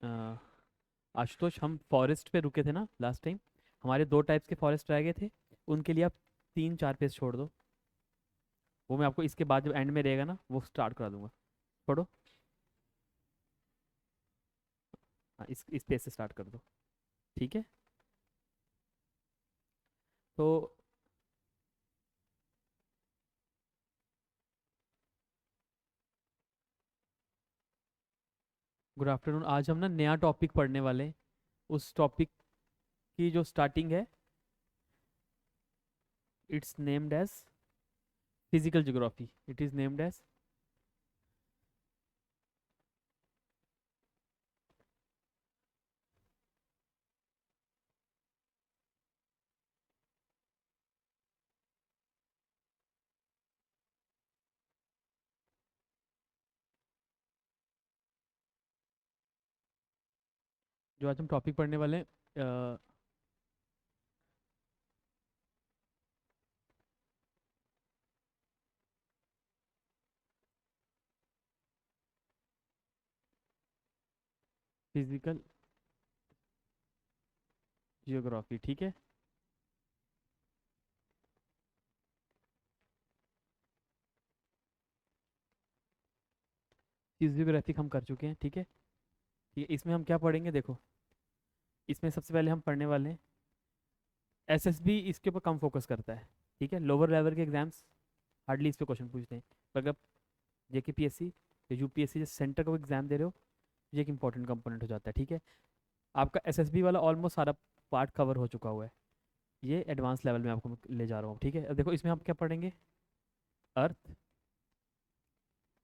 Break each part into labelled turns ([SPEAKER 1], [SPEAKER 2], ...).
[SPEAKER 1] अ, आशुतोष, हम फॉरेस्ट पे रुके थे ना लास्ट टाइम। हमारे दो टाइप्स के फॉरेस्ट रह गए थे। उनके लिए आप 3-4 पेज छोड़ दो। वो मैं आपको इसके बाद जब एंड में रहेगा ना वो स्टार्ट करा दूंगा। छोड़ो। हाँ, इस पेज से स्टार्ट कर दो। ठीक है। तो गुड आफ्टरनून। आज हम ना नया टॉपिक पढ़ने वाले हैं। उस टॉपिक की जो स्टार्टिंग है, it's named as physical geography. It is named as. जो आज हम टॉपिक पढ़ने वाले हैं, फिजिकल जियोग्राफी। ठीक है। फिजियोग्राफी हम कर चुके हैं। ठीक है। ठीक है, इसमें हम क्या पढ़ेंगे देखो। इसमें सबसे पहले हम पढ़ने वाले हैं एसएसबी। इसके ऊपर कम फोकस करता है। ठीक है, लोअर लेवल के एग्जाम्स हार्डली इस पे क्वेश्चन पूछते हैं। पर अगर जेकेपीएससी या यूपीएससी जैसे सेंटर का एग्जाम दे रहे हो, ये एक इंपॉर्टेंट कंपोनेंट हो जाता है। ठीक है। आपका एसएसबी वाला ऑलमोस्ट सारा पार्ट कवर हो चुका हुआ है। ये एडवांस लेवल में आपको मैं ले जा रहा हूँ। ठीक है, अब देखो इसमें हम क्या पढ़ेंगे। अर्थ,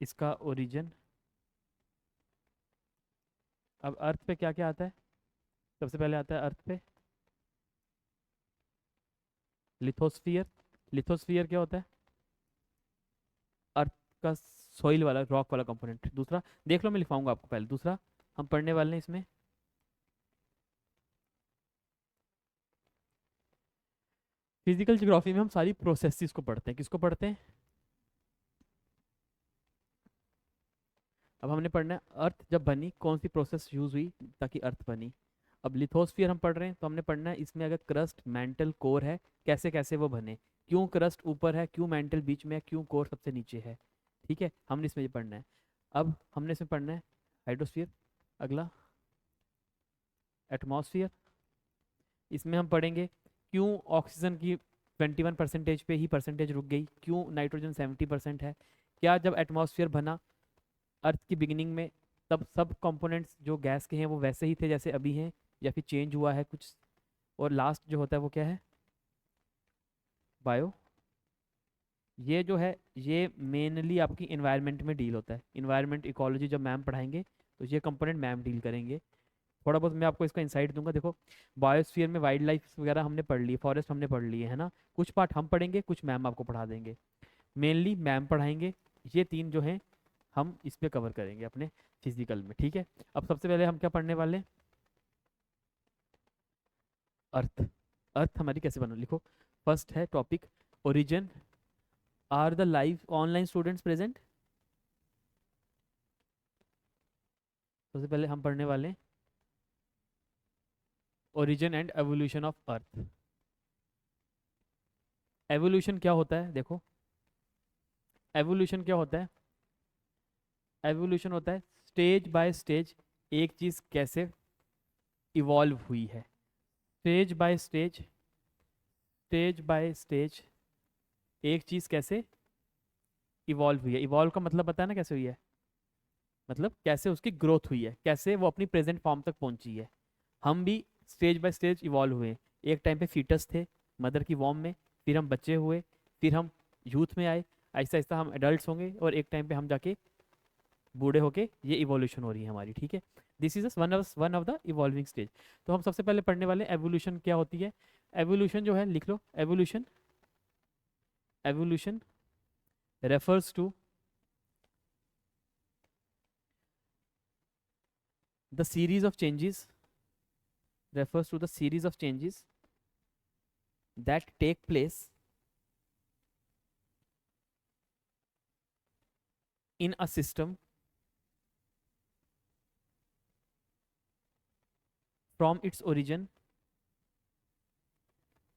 [SPEAKER 1] इसका ओरिजिन। अब अर्थ पे क्या क्या आता है। सबसे पहले आता है अर्थ पे लिथोस्फियर। लिथोस्फियर क्या होता है। अर्थ का सॉइल वाला, रॉक वाला कंपोनेंट। दूसरा देख लो, मैं लिखवाऊंगा आपको। पहले दूसरा हम पढ़ने वाले हैं इसमें फिजिकल ज्योग्राफी में हम सारी प्रोसेसेस को पढ़ते हैं। किसको पढ़ते हैं। अब हमने पढ़ना है अर्थ जब बनी कौन सी प्रोसेस यूज हुई ताकि अर्थ बनी। अब लिथोस्फियर हम पढ़ रहे हैं तो हमने पढ़ना है इसमें अगर क्रस्ट मेंटल कोर है, कैसे कैसे वो बने। क्यों क्रस्ट ऊपर है, क्यों मेंटल बीच में है, क्यों कोर सबसे नीचे है। ठीक है, हमने इसमें ये पढ़ना है। अब हमने इसमें पढ़ना है हाइड्रोस्फीयर। अगला एटमॉस्फियर। इसमें हम पढ़ेंगे क्यों ऑक्सीजन की 21% पे ही परसेंटेज रुक गई, क्यों नाइट्रोजन 70% है। क्या जब एटमॉस्फेयर बना अर्थ की बिगिनिंग में, तब सब कंपोनेंट्स जो गैस के हैं वो वैसे ही थे जैसे अभी हैं, या फिर चेंज हुआ है कुछ। और लास्ट जो होता है वो क्या है, बायो। ये जो है ये मेनली आपकी इन्वायरमेंट में डील होता है। इन्वायरमेंट इकोलॉजी जब मैम पढ़ाएंगे तो ये कंपोनेंट मैम डील करेंगे। थोड़ा बहुत मैं आपको इसका इंसाइट दूंगा। देखो, बायोस्फीयर में वाइल्ड लाइफ वगैरह हमने पढ़ ली, फॉरेस्ट हमने पढ़ लिए है ना। कुछ पार्ट हम पढ़ेंगे, कुछ मैम आपको पढ़ा देंगे। मेनली मैम पढ़ाएंगे। ये तीन जो हैं हम इस पे कवर करेंगे अपने फिजिकल में। ठीक है। अब सबसे पहले हम क्या पढ़ने वाले हैं। अर्थ। अर्थ हमारी कैसे बना, लिखो। फर्स्ट है topic origin. Are the live online students present. सबसे पहले हम पढ़ने वाले हैं origin and evolution of earth. Evolution क्या होता है देखो। एवोल्यूशन क्या होता है। एवोल्यूशन होता है स्टेज बाय स्टेज एक चीज कैसे इवॉल्व हुई है। Stage by stage, stage by stage एक चीज कैसे इवॉल्व हुई है। इवॉल्व का मतलब पता है ना कैसे हुई है। मतलब कैसे उसकी ग्रोथ हुई है, कैसे वो अपनी प्रेजेंट फॉर्म तक पहुंची है। हम भी स्टेज बाय स्टेज इवॉल्व हुए। एक टाइम पे फीटस थे मदर की वॉर्म में, फिर हम बच्चे हुए, फिर हम यूथ में आए, आहिस्ता आहिस्ता हम एडल्ट होंगे, और एक टाइम पे हम जाके बूढ़े होके ये इवोल्यूशन हो रही है हमारी। ठीक है, this is one of the evolving stage. तो हम सबसे पहले पढ़ने वाले एवोल्यूशन क्या होती है। एवोल्यूशन जो है लिख लो। Evolution, evolution refers to the series of changes, refers to the series of changes that take place in a system from its origin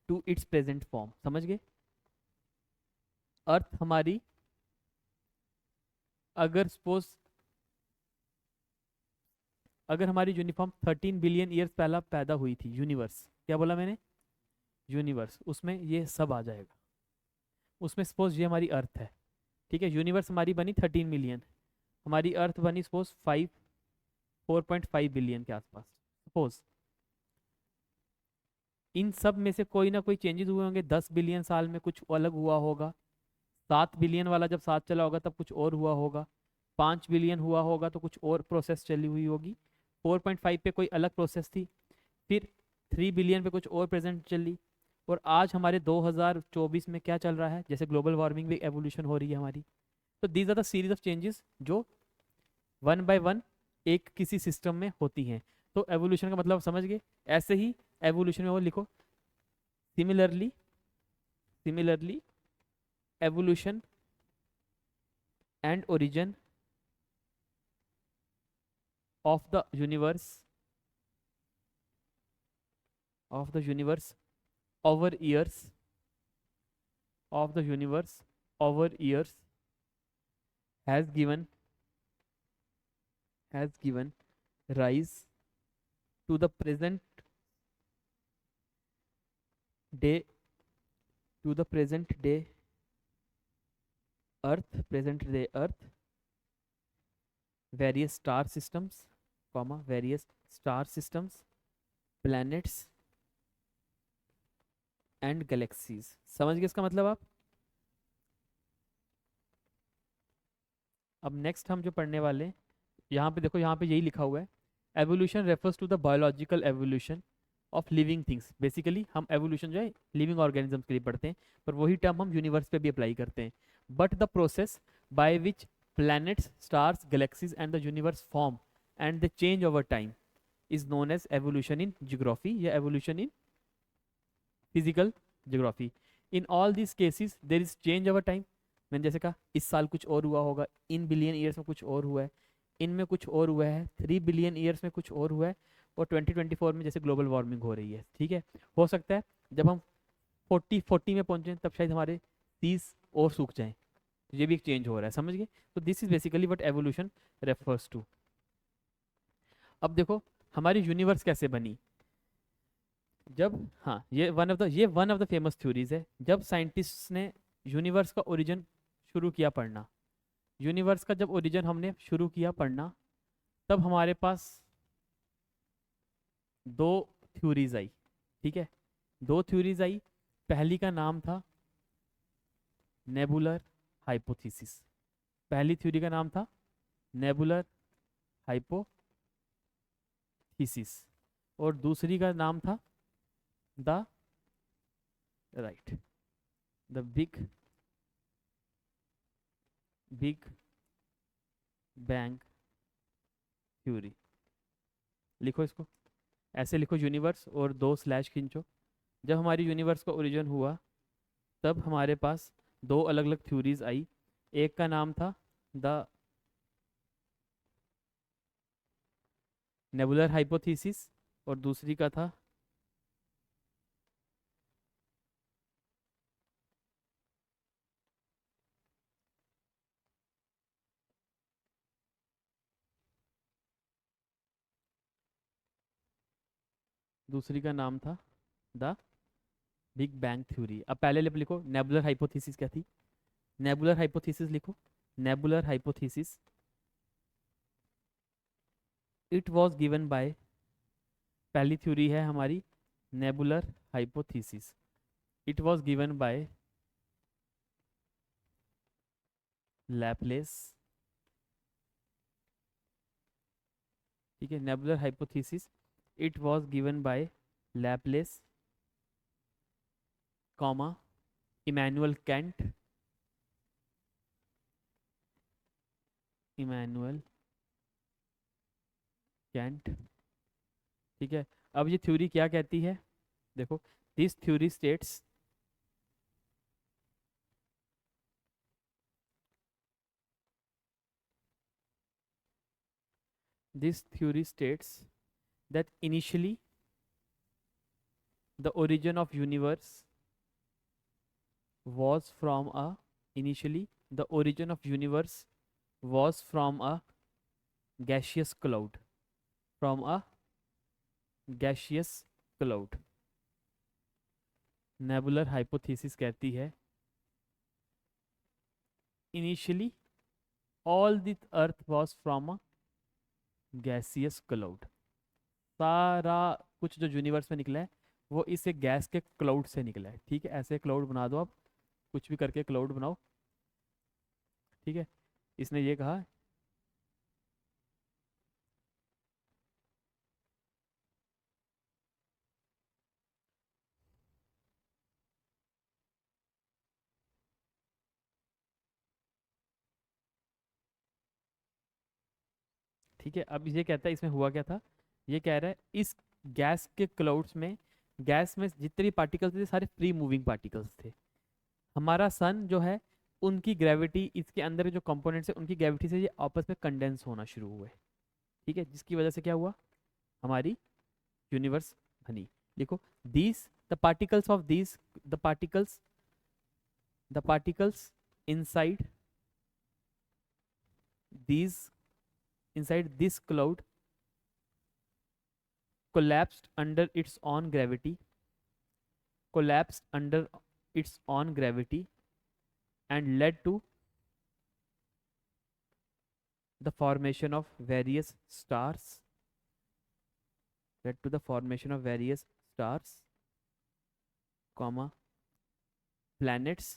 [SPEAKER 1] to its present form. समझ गए? अर्थ हमारी, अगर सपोज, अगर हमारी यूनिफॉर्म 13 बिलियन ईयर्स पहला पैदा हुई थी, यूनिवर्स, क्या बोला मैंने? यूनिवर्स, उसमें ये सब आ जाएगा। उसमें सपोज ये हमारी अर्थ है, ठीक है, यूनिवर्स हमारी बनी 13 मिलियन, हमारी अर्थ बनी सपोज 4.5 बिलियन के आसपास सपोज। इन सब में से कोई ना कोई चेंजेस हुए होंगे, 10 बिलियन साल में कुछ अलग हुआ होगा, 7 बिलियन वाला जब साथ चला होगा तब कुछ और हुआ होगा, 5 बिलियन हुआ होगा तो कुछ और प्रोसेस चली हुई होगी, 4.5 पे कोई अलग प्रोसेस थी, फिर 3 बिलियन पे कुछ और प्रेजेंट चली, और आज हमारे 2024 में क्या चल रहा है, जैसे ग्लोबल वार्मिंग भी एवोल्यूशन हो रही है हमारी। तो these are the series of changes जो वन बाय वन एक किसी सिस्टम में होती हैं। तो एवोल्यूशन का मतलब समझ गए? ऐसे ही एवोल्यूशन में वो लिखो, similarly, similarly evolution and origin of the universe, of the universe over years, of the universe over years has given, has given rise to the present day, to the present day earth, present day earth, various star systems, comma, various star systems, planets and galaxies. समझ गए इसका मतलब आप? अब next हम जो पढ़ने वाले हैं, यहाँ पे देखो, यहाँ पे यही लिखा हुआ है, evolution refers to the biological evolution of living things. Basically हम एवोल्यूशन जो है लिविंग ऑर्गेनिजम्स के लिए पढ़ते हैं, पर वही टर्म हम यूनिवर्स पे भी अप्लाई करते हैं। But the process by which planets, stars, galaxies and the universe form and they change over time is known as evolution in geography या evolution in physical geography. In all these cases there is change over time। मैंने जैसे कहा इस साल कुछ और हुआ होगा, इन बिलियन ईयर्स में कुछ और हुआ है, इनमें कुछ और हुआ है, 3 बिलियन ईयर्स में कुछ और हुआ है, और 2024 में जैसे ग्लोबल वार्मिंग हो रही है, ठीक है, हो सकता है जब हम 40 में पहुंचे तब शायद हमारे 30 और सूख जाएं। तो ये भी एक चेंज हो रहा है, समझ गए? तो this is basically what evolution refers to. अब देखो हमारी यूनिवर्स कैसे बनी। जब, हाँ, ये one of the famous theories है, जब साइंटिस्ट ने यूनिवर्स का ओरिजिन शुरू किया पढ़ना, यूनिवर्स का जब ओरिजिन हमने शुरू किया पढ़ना, तब हमारे पास दो थ्योरीज आई, ठीक है, दो थ्योरीज आई। पहली का नाम था नेबुलर हाइपोथेसिस, पहली थ्योरी का नाम था नेबुलर हाइपोथेसिस, और दूसरी का नाम था the right the big big bang theory. लिखो इसको, ऐसे लिखो, यूनिवर्स और दो स्लैश खींचो। जब हमारी यूनिवर्स का ओरिजिन हुआ तब हमारे पास दो अलग अलग थ्योरीज आई। एक का नाम था द नेबुलर हाइपोथेसिस और दूसरी का था दूसरी का नाम था द बिग बैंग थ्योरी। अब पहले लिखो नेबुलर हाइपोथेसिस क्या थी, नेबुलर हाइपोथेसिस लिखो, nebular hypothesis, it was given by, पहली थ्योरी है हमारी nebular hypothesis, it was given by Laplace, ठीक है, nebular hypothesis it was given by Laplace, comma, Immanuel Kant, Immanuel Kant, ठीक है। अब ये थ्योरी क्या कहती है, देखो, this theory states, this theory states that initially the origin of universe was from a initially the origin of universe was from a gaseous cloud, from a gaseous cloud. Nebular hypothesis कहती है initially all the earth was from a gaseous cloud. सारा कुछ जो universe में निकला है वो इस एक गैस के क्लाउड से निकला है। ठीक है, ऐसे क्लाउड बना दो आप, कुछ भी करके क्लाउड बनाओ। ठीक है, इसने ये कहा। ठीक है, अब ये कहता है इसमें हुआ क्या था। ये कह रहा है इस गैस के क्लाउड्स में, गैस में जितने भी पार्टिकल्स थे सारे फ्री मूविंग पार्टिकल्स थे। हमारा सन जो है उनकी ग्रेविटी, इसके अंदर जो कंपोनेंट्स है उनकी ग्रेविटी से ये आपस में कंडेंस होना शुरू हुए। ठीक है, जिसकी वजह से क्या हुआ, हमारी यूनिवर्स बनी। देखो, these the particles of these the particles inside these inside this cloud collapsed under its own gravity, collapsed under its own gravity and led to the formation of various stars, led to the formation of various stars, comma planets,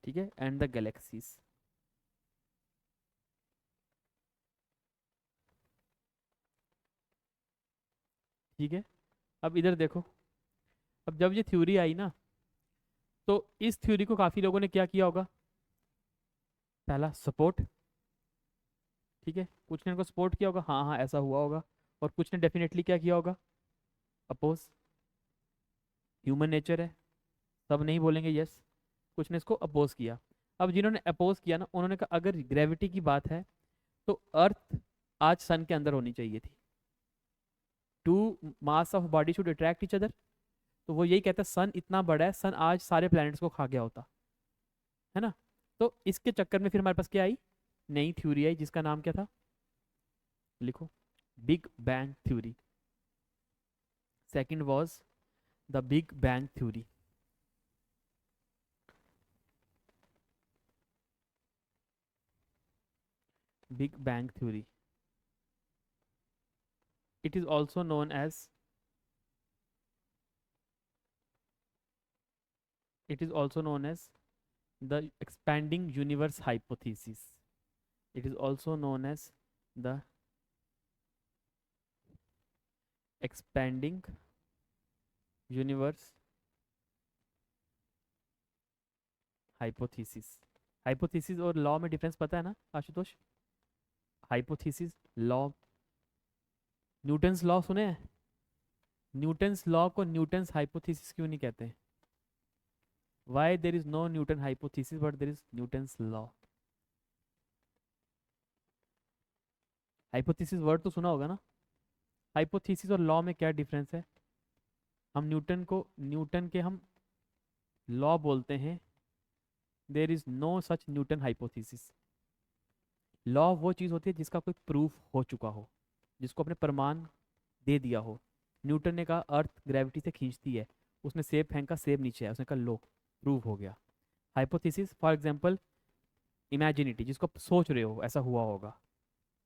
[SPEAKER 1] ठीक है, and the galaxies. ठीक है, अब इधर देखो, अब जब ये थ्योरी आई ना तो इस थ्योरी को काफी लोगों ने क्या किया होगा, पहला सपोर्ट। ठीक है, कुछ ने इनको सपोर्ट किया होगा, हाँ हाँ ऐसा हुआ होगा, और कुछ ने डेफिनेटली क्या किया होगा, अपोज। ह्यूमन नेचर है, सब नहीं बोलेंगे यस। कुछ ने इसको अपोज किया। अब जिन्होंने अपोज किया ना, उन्होंने कहा अगर ग्रेविटी की बात है तो अर्थ आज सन के अंदर होनी चाहिए थी। Two mass of body should attract each other. तो वो यही कहता है सन इतना बड़ा है, सन आज सारे प्लैनेट्स को खा गया होता है ना। तो इसके चक्कर में फिर हमारे पास क्या आई, नई थ्योरी आई जिसका नाम क्या था, लिखो, big bang theory. Second was the big bang theory. Big bang theory, it is also known as, it is also known as the expanding universe hypothesis. It is also known as the expanding universe hypothesis. Hypothesis और law में difference पता है ना Ashutosh. Hypothesis, law, Newton's law सुने हैं। Newton's law को Newton's hypothesis क्यों नहीं कहते, why there is no Newton hypothesis but there is Newton's law. Hypothesis word तो सुना होगा ना। हाइपोथेसिस और लॉ में क्या डिफरेंस है, हम न्यूटन को, न्यूटन के हम लॉ बोलते हैं, there is no such Newton hypothesis. Law वो चीज़ होती है जिसका कोई प्रूफ हो चुका हो, जिसको अपने प्रमाण दे दिया हो। न्यूटन ने कहा अर्थ ग्रेविटी से खींचती है, उसने सेब फेंका, सेब नीचे है, उसने कहा लो प्रूव हो गया। हाइपोथेसिस फॉर एग्जांपल इमेजिनिटी, जिसको आप सोच रहे हो ऐसा हुआ होगा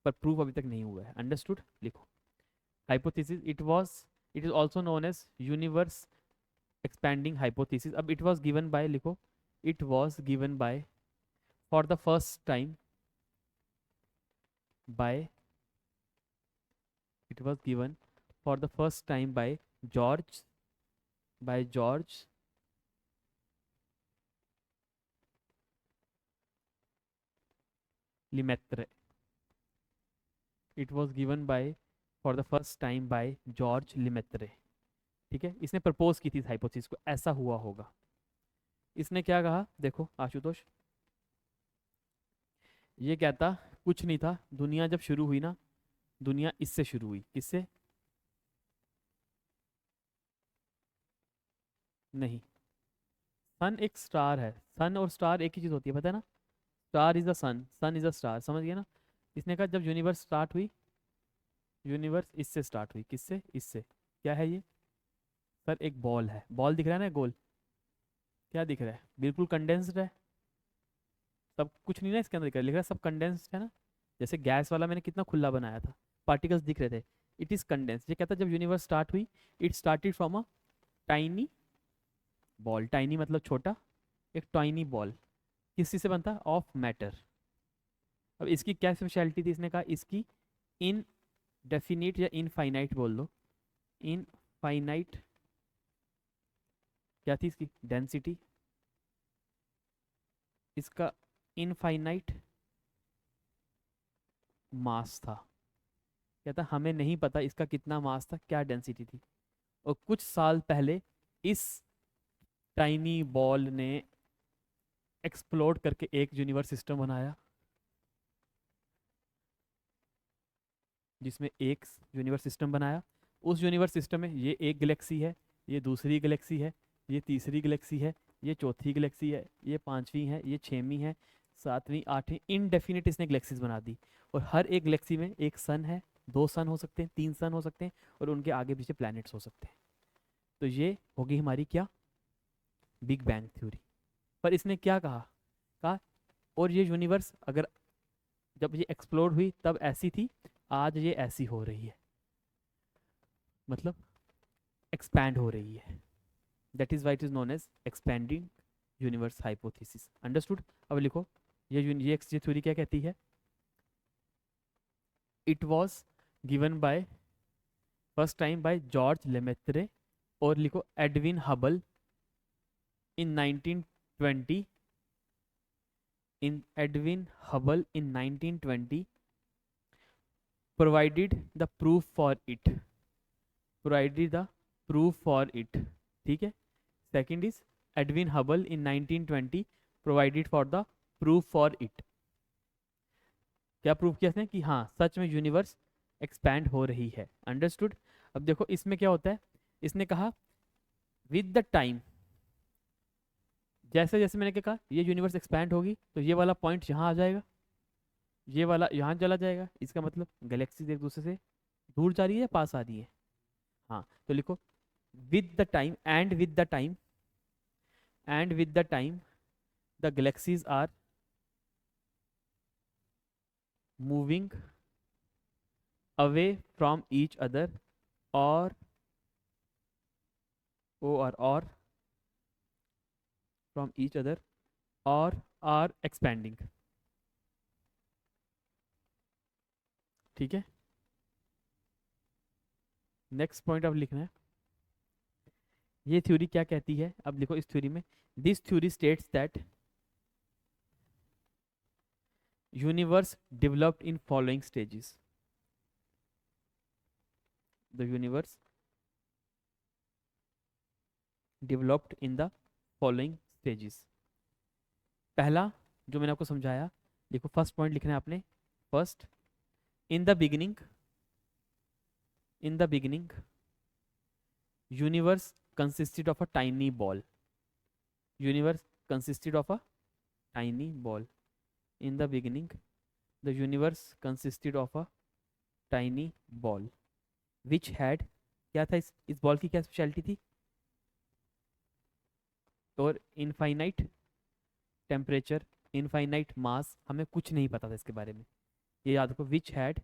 [SPEAKER 1] पर प्रूफ अभी तक नहीं हुआ है। अंडरस्टूड, लिखो hypothesis, it is also known as universe expanding hypothesis. अब इट वॉज गिवन बाय, लिखो, it was given by for the first time by, it was given for the first time by George Lemaitre. It was given by for the first time by George Lemaitre. ठीक है, इसने propose की थी इस hypothesis को, ऐसा हुआ होगा। इसने क्या कहा, देखो आशुतोष, ये कहता कुछ नहीं था, दुनिया जब शुरू हुई ना, दुनिया इससे शुरू हुई, किससे, नहीं, सन एक स्टार है, सन और स्टार एक ही चीज़ होती है, पता है ना? Star is the sun, sun is the star, समझ गया ना? इसने कहा जब यूनिवर्स स्टार्ट हुई, यूनिवर्स इससे स्टार्ट हुई, किससे? इससे। क्या है ये? सर एक बॉल है, बॉल दिख रहा है ना, गोल। क्या दिख रहा है? बिल्कुल कंडेंस्ड है, सब कुछ नहीं ना इसके अंदर लिख रहा है, सब कंडेंस्ड है ना। जैसे गैस वाला मैंने कितना खुला बनाया था, पार्टिकल्स दिख रहे थे। It is condensed. ये कहता है जब यूनिवर्स स्टार्ट हुई, it started from a tiny ball, tiny मतलब छोटा, एक टाइनी बॉल। किस चीज से बनता है? Of matter. अब इसकी क्या स्पेशलिटी थी? इसने कहा इसकी इन डेफिनिट या इनफाइनाइट बोल दो, इनफाइनाइट क्या थी इसकी? डेंसिटी। इसका इनफाइनाइट मास था। कहता हमें नहीं पता इसका कितना मास था, क्या डेंसिटी थी। और कुछ साल पहले इस टाइनी बॉल ने एक्सप्लोड करके एक यूनिवर्स सिस्टम बनाया, जिसमें एक यूनिवर्स सिस्टम बनाया। उस यूनिवर्स सिस्टम में ये एक गैलेक्सी है, ये दूसरी गैलेक्सी है, ये तीसरी गैलेक्सी है, ये चौथी गैलेक्सी है, ये पांचवी है, ये छठवीं है, सातवीं, आठवीं, इनडेफिनिट इसने गैलेक्सीज बना दी। और हर एक गैलेक्सी में एक सन है, दो सन हो सकते हैं, तीन सन हो सकते हैं, और उनके आगे पीछे प्लैनेट्स हो सकते हैं। तो ये होगी हमारी क्या? Big bang theory. पर इसने क्या कहा? कहा और ये यूनिवर्स अगर जब ये एक्सप्लोड हुई तब ऐसी थी, आज ये ऐसी हो रही है, मतलब एक्सपैंड हो रही है। That is why it is known as expanding universe hypothesis. Understood? अब लिखो, ये थ्योरी क्या कहती है? It was given by first time by Georges Lemaitre, और लिखो Edwin Hubble in 1920, in Edwin Hubble in 1920 provided the proof for it, provided the proof for it। ठीक है। Second is Edwin Hubble in 1920 provided for the proof for it. क्या proof किया इसने? कि हाँ सच में यूनिवर्स एक्सपैंड हो रही है। अंडरस्टूड? अब देखो इसमें क्या होता है, इसने कहा विद द टाइम, जैसे जैसे मैंने क्या कहा, ये यूनिवर्स एक्सपैंड होगी तो ये वाला पॉइंट यहाँ आ जाएगा, ये वाला यहाँ चला जाएगा। इसका मतलब गैलेक्सीज एक दूसरे से दूर जा रही है या पास आ रही है? हाँ, तो लिखो with the time, and with the time, and with the time the galaxies are moving away from each other, और और फ्रॉम ईच अदर, और आर एक्सपैंडिंग। ठीक है। नेक्स्ट पॉइंट अब लिखना है, ये थ्योरी क्या कहती है? अब लिखो इस थ्योरी में, this theory states that universe developed in following stages, the universe developed in the following stages. पहला जो मैंने आपको समझाया, देखो फर्स्ट पॉइंट लिखना है आपने। First, in the beginning, in the beginning universe consisted of a tiny ball, universe consisted of a tiny ball। in the beginning the universe consisted of a tiny ball which had, क्या था इस ball की क्या speciality थी? और infinite temperature, infinite मास, हमें कुछ नहीं पता था इसके बारे में, ये याद रखो। विच हैड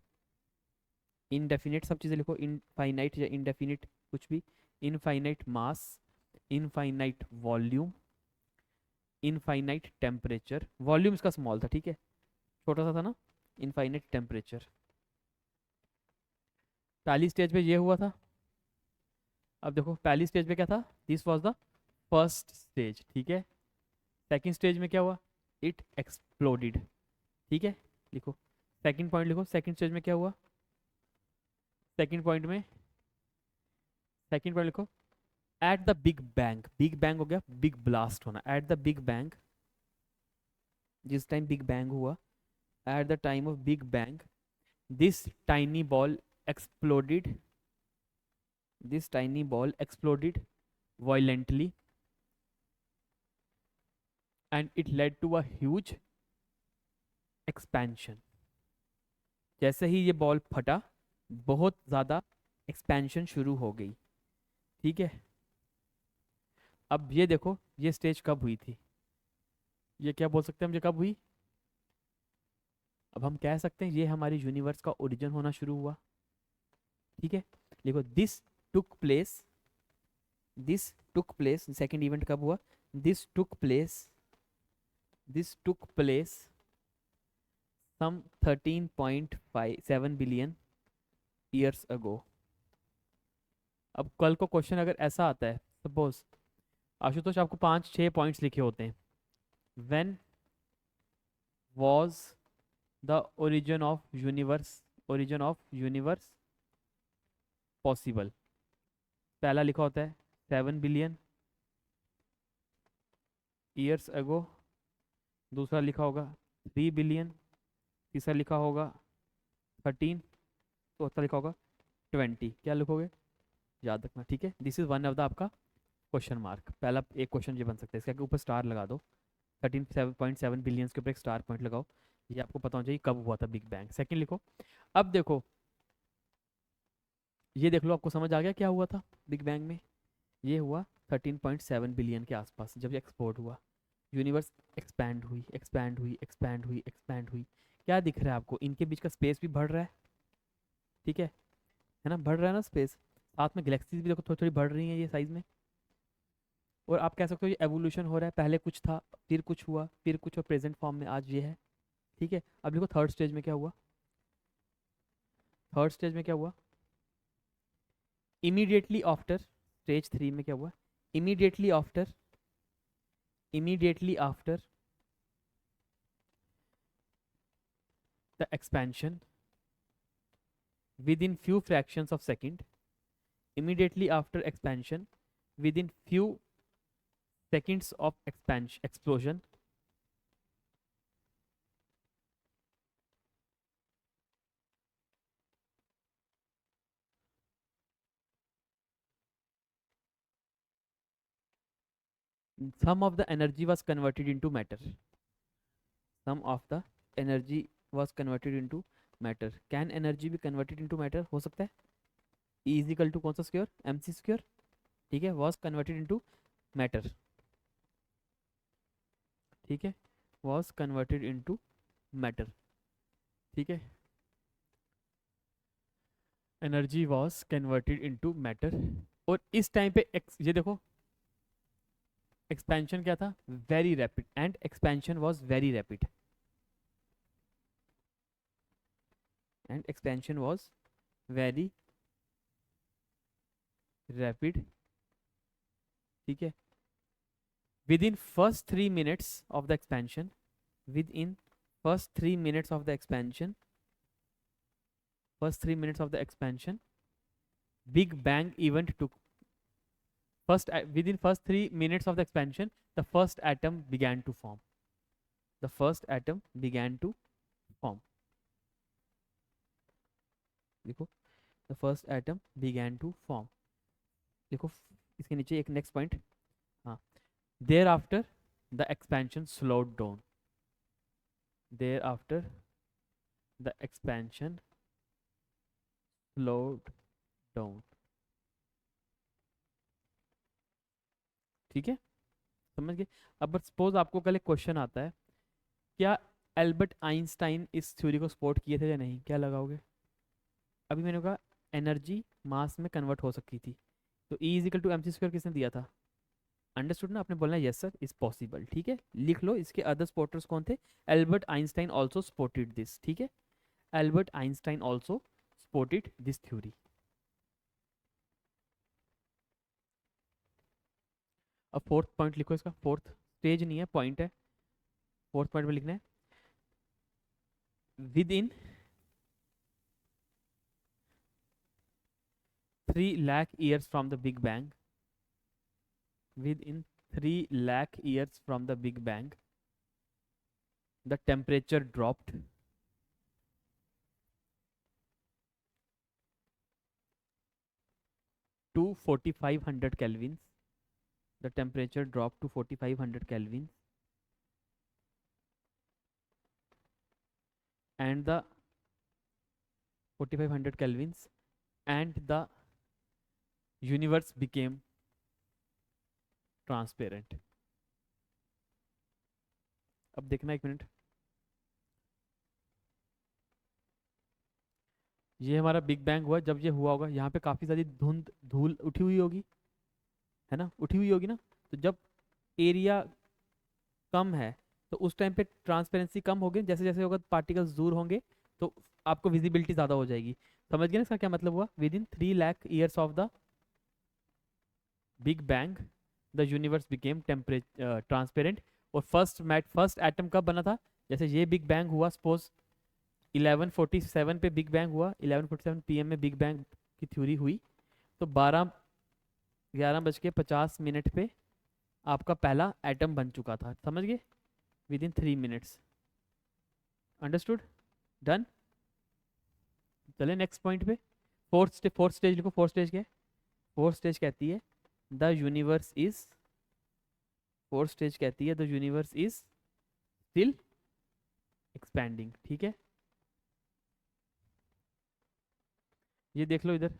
[SPEAKER 1] इनडेफिनिट, सब चीज़ें लिखो, इनफाइनाइट या इनडेफिनिट कुछ भी, infinite mass, infinite volume, infinite temperature. Volume इसका स्मॉल था, ठीक है, छोटा सा था ना। इनफाइनाइट टेम्परेचर, पहली स्टेज पे ये हुआ था। अब देखो पहली स्टेज पे क्या था? This was the first stage, ठीक है। सेकंड स्टेज में क्या हुआ? इट एक्सप्लोडेड, ठीक है। लिखो सेकंड पॉइंट, लिखो सेकंड स्टेज में क्या हुआ? सेकंड पॉइंट में, सेकंड पॉइंट लिखो, at the big bang, big bang हो गया बिग ब्लास्ट होना, एट द बिग बैंग, जिस टाइम बिग बैंग हुआ, at the time of big bang this tiny ball exploded, this tiny ball exploded violently, and it led to a huge expansion. जैसे ही ये ball फटा, बहुत ज़्यादा expansion शुरू हो गई। ठीक है, अब ये देखो ये स्टेज कब हुई थी, ये क्या बोल सकते हैं हम, ये कब हुई? अब हम कह सकते हैं ये हमारी यूनिवर्स का ओरिजिन होना शुरू हुआ। ठीक है, देखो this took place, second event कब हुआ? This took place this took place some 13.57 billion years ago. अब कल को क्वेश्चन अगर ऐसा आता है, सपोज आशुतोष आपको 5-6 पॉइंट्स लिखे होते हैं, when was the origin of universe possible. पहला लिखा होता है 7 बिलियन ईयर्स अगो, दूसरा लिखा होगा 3 बिलियन, तीसरा लिखा होगा 13, चौथा लिखा होगा 20। क्या लिखोगे? याद रखना, ठीक है। This is one of the आपका क्वेश्चन मार्क। पहला एक क्वेश्चन ये बन सकता है, इसके ऊपर स्टार लगा दो, 13.7 बिलियन के ऊपर एक स्टार पॉइंट लगाओ, ये आपको पता होना चाहिए कब हुआ था बिग बैंग। सेकंड लिखो। अब देखो, ये देख लो, आपको समझ आ गया क्या हुआ था बिग बैंग में? ये हुआ 13.7 बिलियन के आसपास, जब ये एक्सपोर्ट हुआ, यूनिवर्स एक्सपैंड हुई, एक्सपैंड हुई, एक्सपैंड हुई, एक्सपैंड हुई। क्या दिख रहा है आपको? इनके बीच का स्पेस भी बढ़ रहा है, ठीक है ना, बढ़ रहा है ना स्पेस। साथ में गैलेक्सीज भी देखो थोड़ी थोड़ी बढ़ रही हैं ये साइज में। और आप कह सकते हो ये एवोल्यूशन हो रहा है, पहले कुछ था, फिर कुछ हुआ, फिर कुछ, और प्रेजेंट फॉर्म में आज ये है। ठीक है, अब देखो थर्ड स्टेज में क्या हुआ। थर्ड स्टेज में क्या हुआ? इमीडिएटली आफ्टर स्टेज 3 में क्या हुआ? Immediately after the expansion within few fractions of second, immediately after expansion, within few seconds of expansion explosion, some of the energy was converted into matter. Some of the energy was converted into matter. Can energy be converted into matter? हो सकता है। E is equal to कौन सा square? mc square. ठीक है, was converted into matter। ठीक है, was converted into matter। ठीक है, energy was converted into matter। और इस टाइम पे ये देखो, एक्सपेंशन क्या था? Very rapid, and expansion was very rapid, and expansion was very rapid. ठीक है, with in first 3 minutes of the expansion, with in first 3 minutes of the expansion, first 3 minutes of the expansion, big bang event took first within first 3 minutes of the expansion, the first atom began to form, the first atom began to form। देखो, the first atom began to form। देखो इसके नीचे एक next point, हाँ, thereafter the expansion slowed down, thereafter the expansion slowed down. ठीक है, समझ गए? अब सपोज आपको कल एक क्वेश्चन आता है, क्या एल्बर्ट आइंस्टाइन इस थ्योरी को सपोर्ट किए थे या नहीं? क्या लगाओगे? अभी मैंने कहा एनर्जी मास में कन्वर्ट हो सकती थी, तो E is equal to M C square किसने दिया था? अंडरस्टूड ना? आपने बोलना यस सर इज पॉसिबल। ठीक है, लिख लो इसके अदर सपोर्टर्स कौन थे। Albert Einstein also supported this. ठीक है, Albert Einstein also supported this theory. अब फोर्थ पॉइंट लिखो, इसका फोर्थ स्टेज नहीं है, पॉइंट है। फोर्थ पॉइंट में लिखना है, with in 3 lakh years from the big bang, with in 3 lakh years from the big bang, the temperature dropped to 4500 kelvins, the temperature dropped to 4500 kelvins, and the 4500 kelvins, and the universe became transparent. अब देखना एक minute, ये हमारा big bang हुआ। जब ये हुआ होगा यहाँ पे काफ़ी सारी धुंध धूल उठी हुई होगी, है ना, उठी हुई होगी ना। तो जब एरिया कम है तो उस टाइम पे ट्रांसपेरेंसी कम होगी, जैसे जैसे होगा पार्टिकल्स दूर होंगे तो आपको विजिबिलिटी ज़्यादा हो जाएगी। समझ गए ना इसका क्या मतलब हुआ? With in 3 lakh years of the big bang the universe became transparent. और फर्स्ट एटम कब बना था? जैसे ये बिग बैंग हुआ, सपोज 1147 पे बिग बैंग हुआ, 1147 पीएम में बिग बैंग की थ्योरी हुई, तो 11:50 पे आपका पहला एटम बन चुका था। समझ गए? With in 3 minutes. Understood? Done. चले नेक्स्ट पॉइंट पे। फोर्थ स्टेज लिखो। फोर्थ स्टेज क्या है? फोर्थ स्टेज कहती है the universe is, fourth stage कहती है the universe is still expanding. ठीक है, ये देख लो इधर,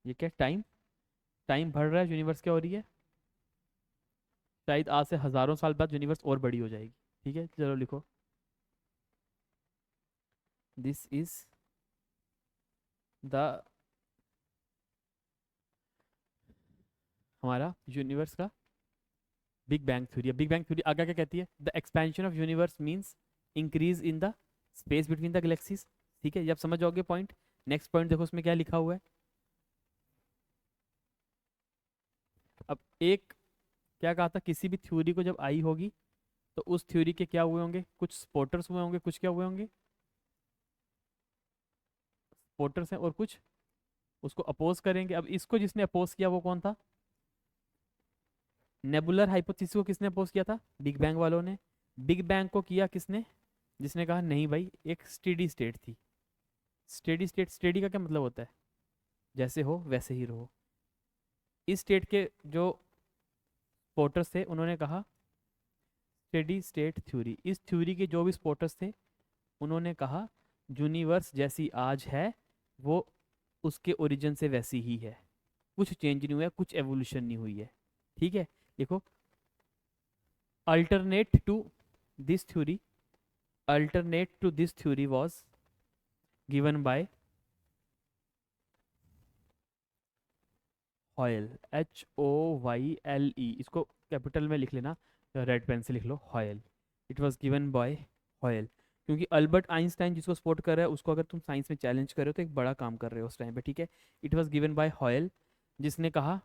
[SPEAKER 1] ये क्या? टाइम, टाइम बढ़ रहा है, यूनिवर्स क्या हो रही है? शायद आज से हजारों साल बाद यूनिवर्स और बड़ी हो जाएगी। ठीक है, चलो लिखो, दिस इज द, हमारा यूनिवर्स का big bang theory. Big bang theory आगे क्या कहती है? The expansion of universe means increase in the space between the galaxies. ठीक है, जब समझ जाओगे पॉइंट। नेक्स्ट पॉइंट देखो उसमें क्या लिखा हुआ है। अब एक, क्या कहा था, किसी भी थ्योरी को जब आई होगी तो उस थ्योरी के क्या हुए होंगे? कुछ सपोर्टर्स हुए होंगे, कुछ क्या हुए होंगे? सपोर्टर्स हैं, और कुछ उसको अपोज करेंगे। अब इसको जिसने अपोज किया वो कौन था? नेबुलर हाइपोथेसिस को किसने अपोज किया था? बिग बैंग वालों ने। बिग बैंग को किया किसने? जिसने कहा नहीं भाई, एक स्टेडी स्टेट थी। स्टेडी स्टेट, स्टेडी का क्या मतलब होता है? जैसे हो वैसे ही रहो। इस स्टेट के जो सपोर्टर्स थे उन्होंने कहा स्टेडी स्टेट थ्योरी। इस थ्योरी के जो भी सपोर्टर्स थे उन्होंने कहा यूनिवर्स जैसी आज है वो उसके ओरिजिन से वैसी ही है, कुछ चेंज नहीं हुआ है, कुछ एवोल्यूशन नहीं हुई है। ठीक है, देखो, alternate to this theory, alternate to this theory was given by Hoyle, HOYLE, इसको कैपिटल में लिख लेना, रेड पेन से लिख लो, Hoyle. It was given by Hoyle. क्योंकि अल्बर्ट आइंस्टाइन जिसको सपोर्ट कर रहा है उसको अगर तुम साइंस में चैलेंज कर रहे हो तो एक बड़ा काम कर रहे हो उस टाइम पे। ठीक है, it was given by Hoyle, जिसने कहा,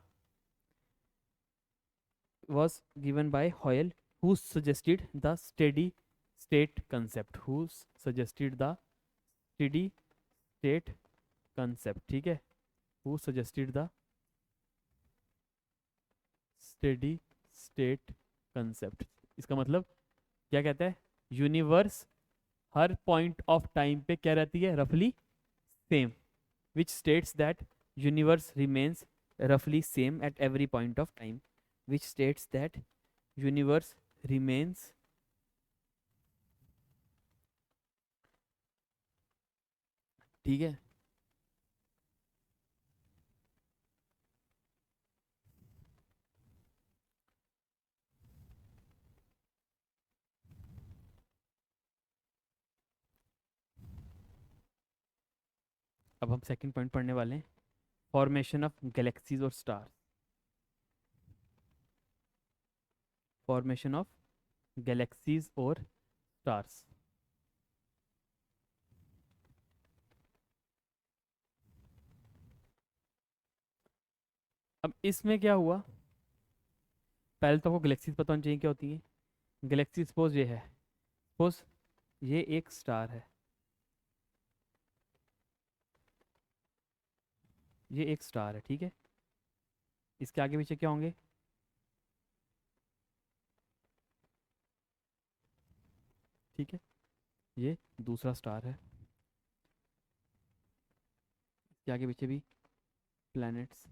[SPEAKER 1] was given by Hoyle, who suggested the steady state concept, who suggested the steady state concept। ठीक है, who suggested the steady state concept। इसका मतलब क्या कहता है? Universe her point of time पे क्या रहती है? रफली same, which states that universe remains roughly same at every point of time, which states that universe remains, ठीक है, अब हम सेकंड पॉइंट पढ़ने वाले हैं, फॉर्मेशन ऑफ गैलेक्सीज और स्टार। फॉर्मेशन ऑफ गैलेक्सीज और स्टार्स। अब इसमें क्या हुआ? पहले तो आपको गैलेक्सीज पता होनी चाहिए क्या होती है। गैलेक्सी सपोज ये है, सपोज ये एक स्टार है, ये एक स्टार है। ठीक है, इसके आगे पीछे क्या होंगे? ठीक है, ये दूसरा स्टार है, इसके आगे पीछे भी प्लैनेट्स,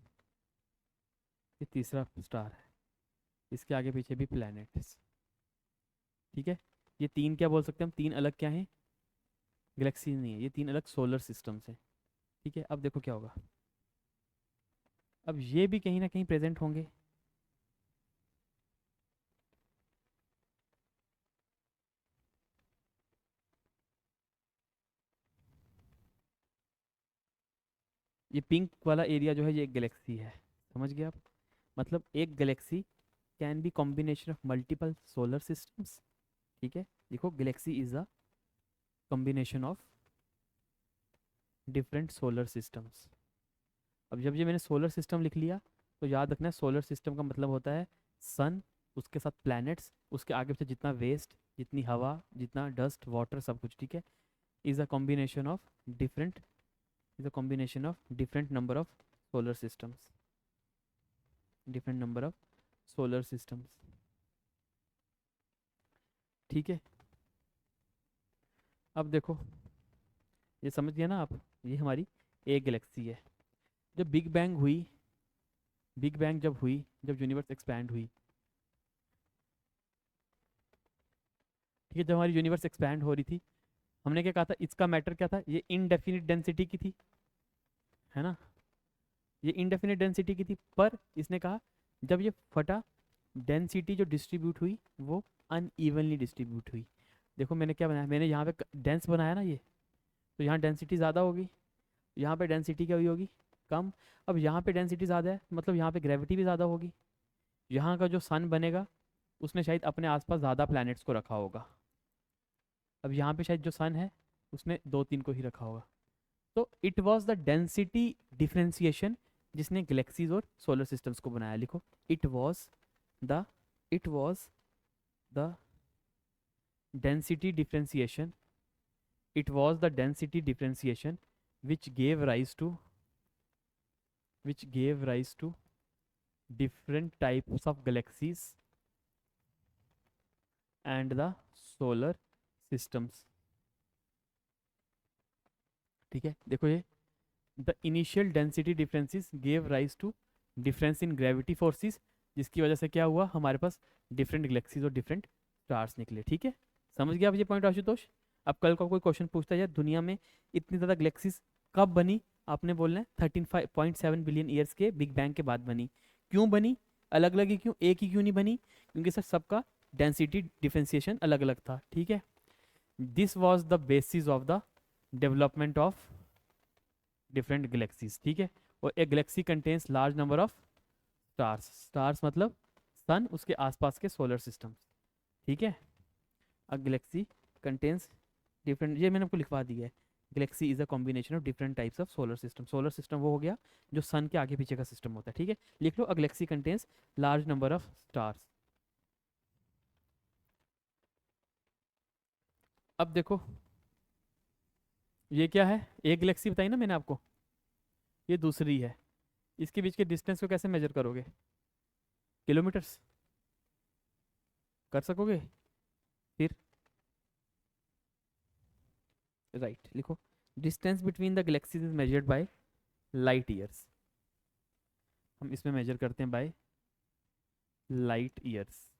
[SPEAKER 1] ये तीसरा स्टार है, इसके आगे पीछे भी प्लैनेट्स। ठीक है, ये तीन क्या बोल सकते हैं हम, तीन अलग क्या हैं, गैलेक्सी नहीं है, ये तीन अलग सोलर सिस्टम्स हैं। ठीक है, अब देखो क्या होगा, अब ये भी कहीं ना कहीं प्रेजेंट होंगे। ये पिंक वाला एरिया जो है ये एक गैलेक्सी है, समझ गए आप। मतलब एक Galaxy can be combination of multiple solar systems. ठीक है, देखो Galaxy is a combination of different solar systems. अब जब ये मैंने सोलर सिस्टम लिख लिया, तो याद रखना है सोलर सिस्टम का मतलब होता है सन, उसके साथ प्लैनेट्स, उसके आगे पीछे जितना वेस्ट, जितनी हवा, जितना डस्ट वाटर सब कुछ। ठीक है, is a combination of different, is a combination of different number of solar systems, different number of solar systems. ठीक है, अब देखो, ये समझ गया ना आप, ये हमारी एक गैलेक्सी है। जब बिग बैंग हुई, बिग बैंग जब हुई, जब यूनिवर्स एक्सपैंड हुई, ठीक है, जब हमारी यूनिवर्स एक्सपैंड हो रही थी, हमने क्या कहा था, इसका मैटर क्या था, ये इनडेफिनिट डेंसिटी की थी, है ना, ये इनडेफिनिट डेंसिटी की थी। पर इसने कहा जब ये फटा, डेंसिटी जो डिस्ट्रीब्यूट हुई वो अनइवनली डिस्ट्रीब्यूट हुई। देखो मैंने क्या बनाया, मैंने यहाँ पे डेंस बनाया ना ये, तो यहाँ डेंसिटी ज़्यादा होगी, यहाँ पे डेंसिटी क्या हुई होगी, कम। अब यहाँ पे डेंसिटी ज़्यादा है, मतलब यहाँ पे ग्रेविटी भी ज़्यादा होगी। यहाँ का जो सन बनेगा उसने शायद अपने आसपास ज़्यादा प्लैनेट्स को रखा होगा। अब यहाँ पे शायद जो सन है उसने दो तीन को ही रखा होगा। तो it was the density differentiation जिसने गैलेक्सीज और सोलर सिस्टम्स को बनाया। लिखो, it was the, it was the density differentiation, it was the density differentiation which gave rise to, which gave rise to different types of galaxies and the solar systems। ठीक है, देखो ये, the initial density differences gave rise to difference in gravity forces, जिसकी वजह से क्या हुआ, हमारे पास डिफरेंट गैलेक्सीज और डिफरेंट स्टार्स निकले। ठीक है, समझ गया आप ये पॉइंट आशुतोष। अब कल का कोई क्वेश्चन पूछता है यार दुनिया में इतनी ज़्यादा गैलेक्सीज कब बनी, आपने बोलना है 13.7 बिलियन ईयर्स के बिग बैंग के बाद बनी। क्यों बनी, अलग अलग ही क्यों, एक ही क्यों नहीं बनी, क्योंकि सर सबका डेंसिटी डिफ्रेंसिएशन अलग अलग था। ठीक है, this was the basis of the development of different galaxies. ठीक है, और एक Galaxy contains large number of stars, stars मतलब सन, उसके आसपास के सोलर सिस्टम। ठीक है, अ गैलेक्सी कंटेन्स डिफरेंट, ये मैंने आपको लिखवा दिया है, Galaxy is a combination of different types of solar system. Solar system वो हो गया जो सन के आगे पीछे का सिस्टम होता है। ठीक है, लिख लो, a galaxy contains large number of stars. अब देखो ये क्या है, एक गैलेक्सी बताई ना मैंने आपको, ये दूसरी है, इसके बीच के डिस्टेंस को कैसे मेजर करोगे, किलोमीटर्स कर सकोगे, फिर राइट लिखो, distance between the galaxies is measured by light years. हम इसमें मेजर करते हैं बाय लाइट ईयर्स।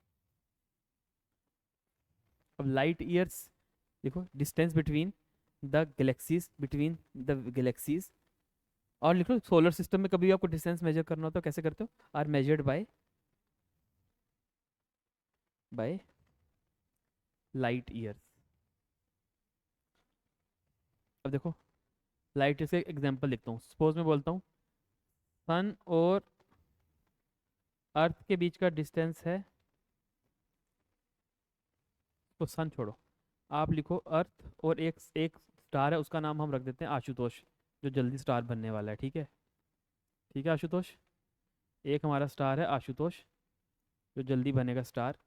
[SPEAKER 1] अब लाइट ईयर्स, देखो distance between the galaxies, between the galaxies. और लिखो सोलर सिस्टम में कभी भी आपको डिस्टेंस मेजर करना हो तो कैसे करते हो, are measured by light years. अब देखो लाइट ईयर्स का एग्जांपल लिखता हूँ, सपोज मैं बोलता हूँ सन और अर्थ के बीच का डिस्टेंस है, तो सन छोड़ो, आप लिखो अर्थ और एक एक स्टार है, उसका नाम हम रख देते हैं आशुतोष, जो जल्दी स्टार बनने वाला है। ठीक है, ठीक है आशुतोष, एक हमारा स्टार है आशुतोष जो जल्दी बनेगा स्टार,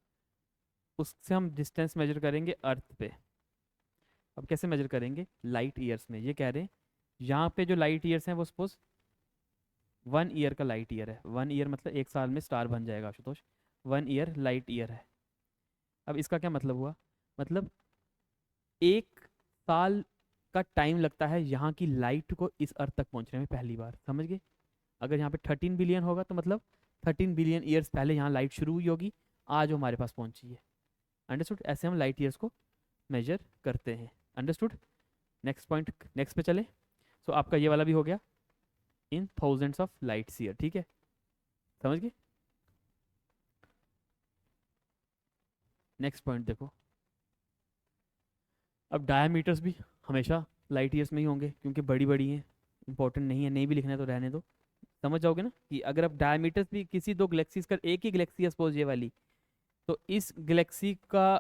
[SPEAKER 1] उससे हम डिस्टेंस मेजर करेंगे अर्थ पे। अब कैसे मेजर करेंगे, लाइट ईयर्स में। ये कह रहे हैं यहाँ पे जो लाइट ईयर्स हैं वो सपोज 1 ईयर का लाइट ईयर है, 1 ईयर मतलब एक साल में स्टार बन जाएगा आशुतोष, 1 ईयर लाइट ईयर है। अब इसका क्या मतलब हुआ, मतलब एक साल का टाइम लगता है यहाँ की लाइट को इस अर्थ तक पहुँचने में, पहली बार समझ गए। अगर यहाँ पे 13 बिलियन होगा तो मतलब 13 बिलियन ईयर्स पहले यहाँ लाइट शुरू हुई होगी, आज वो हमारे पास पहुँची है। अंडरस्टूड? ऐसे हम लाइट ईयर्स को मेजर करते हैं। अंडरस्टूड? नेक्स्ट पॉइंट, नेक्स्ट पे चले। सो आपका ये वाला भी हो गया in thousands of light year. ठीक है, समझ गए? नेक्स्ट पॉइंट देखो, अब डायमीटर्स भी हमेशा लाइट ईयर्स में ही होंगे क्योंकि बड़ी बड़ी हैं, इंपॉर्टेंट नहीं है, नहीं भी लिखना है तो रहने दो। समझ जाओगे ना कि अगर अब डायमीटर्स भी किसी दो गैलेक्सीज का, एक ही गैलेक्सी है सपोज ये वाली, तो इस गैलेक्सी का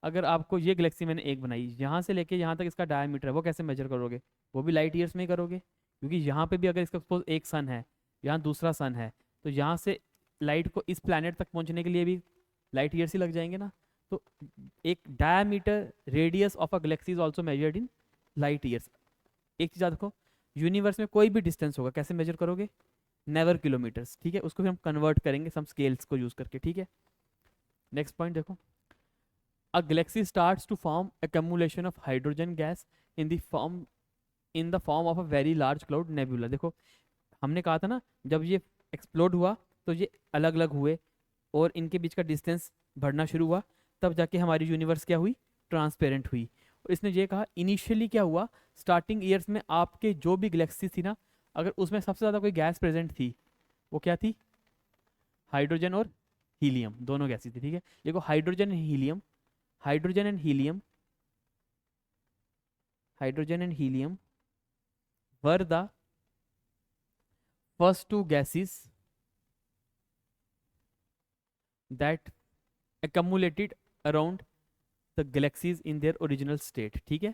[SPEAKER 1] अगर आपको ये गैलेक्सी मैंने एक बनाई, यहाँ से लेके यहाँ तक इसका डायमीटर है, वो कैसे मेजर करोगे? वो भी लाइट ईयर्स में ही करोगे, क्योंकि यहाँ पे भी अगर इसका सपोज एक सन है, यहाँ दूसरा सन है, तो यहाँ से लाइट को इस प्लैनेट तक पहुँचने के लिए भी लाइट ईयर्स ही लग जाएंगे ना। तो एक diameter radius of a Galaxy is also measured in light years. एक चीज़ याद रखो, यूनिवर्स में कोई भी डिस्टेंस होगा कैसे मेजर करोगे? Never kilometres. ठीक है, उसको फिर हम कन्वर्ट करेंगे सम स्केल्स को यूज करके। ठीक है, नेक्स्ट पॉइंट देखो, a galaxy starts to form accumulation of hydrogen gas in the form of a very large cloud nebula। देखो हमने कहा था ना, जब ये एक्सप्लोड हुआ तो ये अलग अलग हुए और इनके बीच का डिस्टेंस बढ़ना शुरू हुआ, तब जाके हमारी यूनिवर्स क्या हुई? ट्रांसपेरेंट हुई। और इसने ये कहा इनिशियली क्या हुआ, स्टार्टिंग ईयर्स में आपके जो भी गैलेक्सी थी ना, अगर उसमें सबसे ज़्यादा कोई गैस प्रेजेंट थी, वो क्या थी? हाइड्रोजन और हीलियम, दोनों गैसेस थी। ठीक है, देखो hydrogen and helium, hydrogen and helium, hydrogen and helium were the first two gases that accumulated around the galaxies in their original state। ठीक है,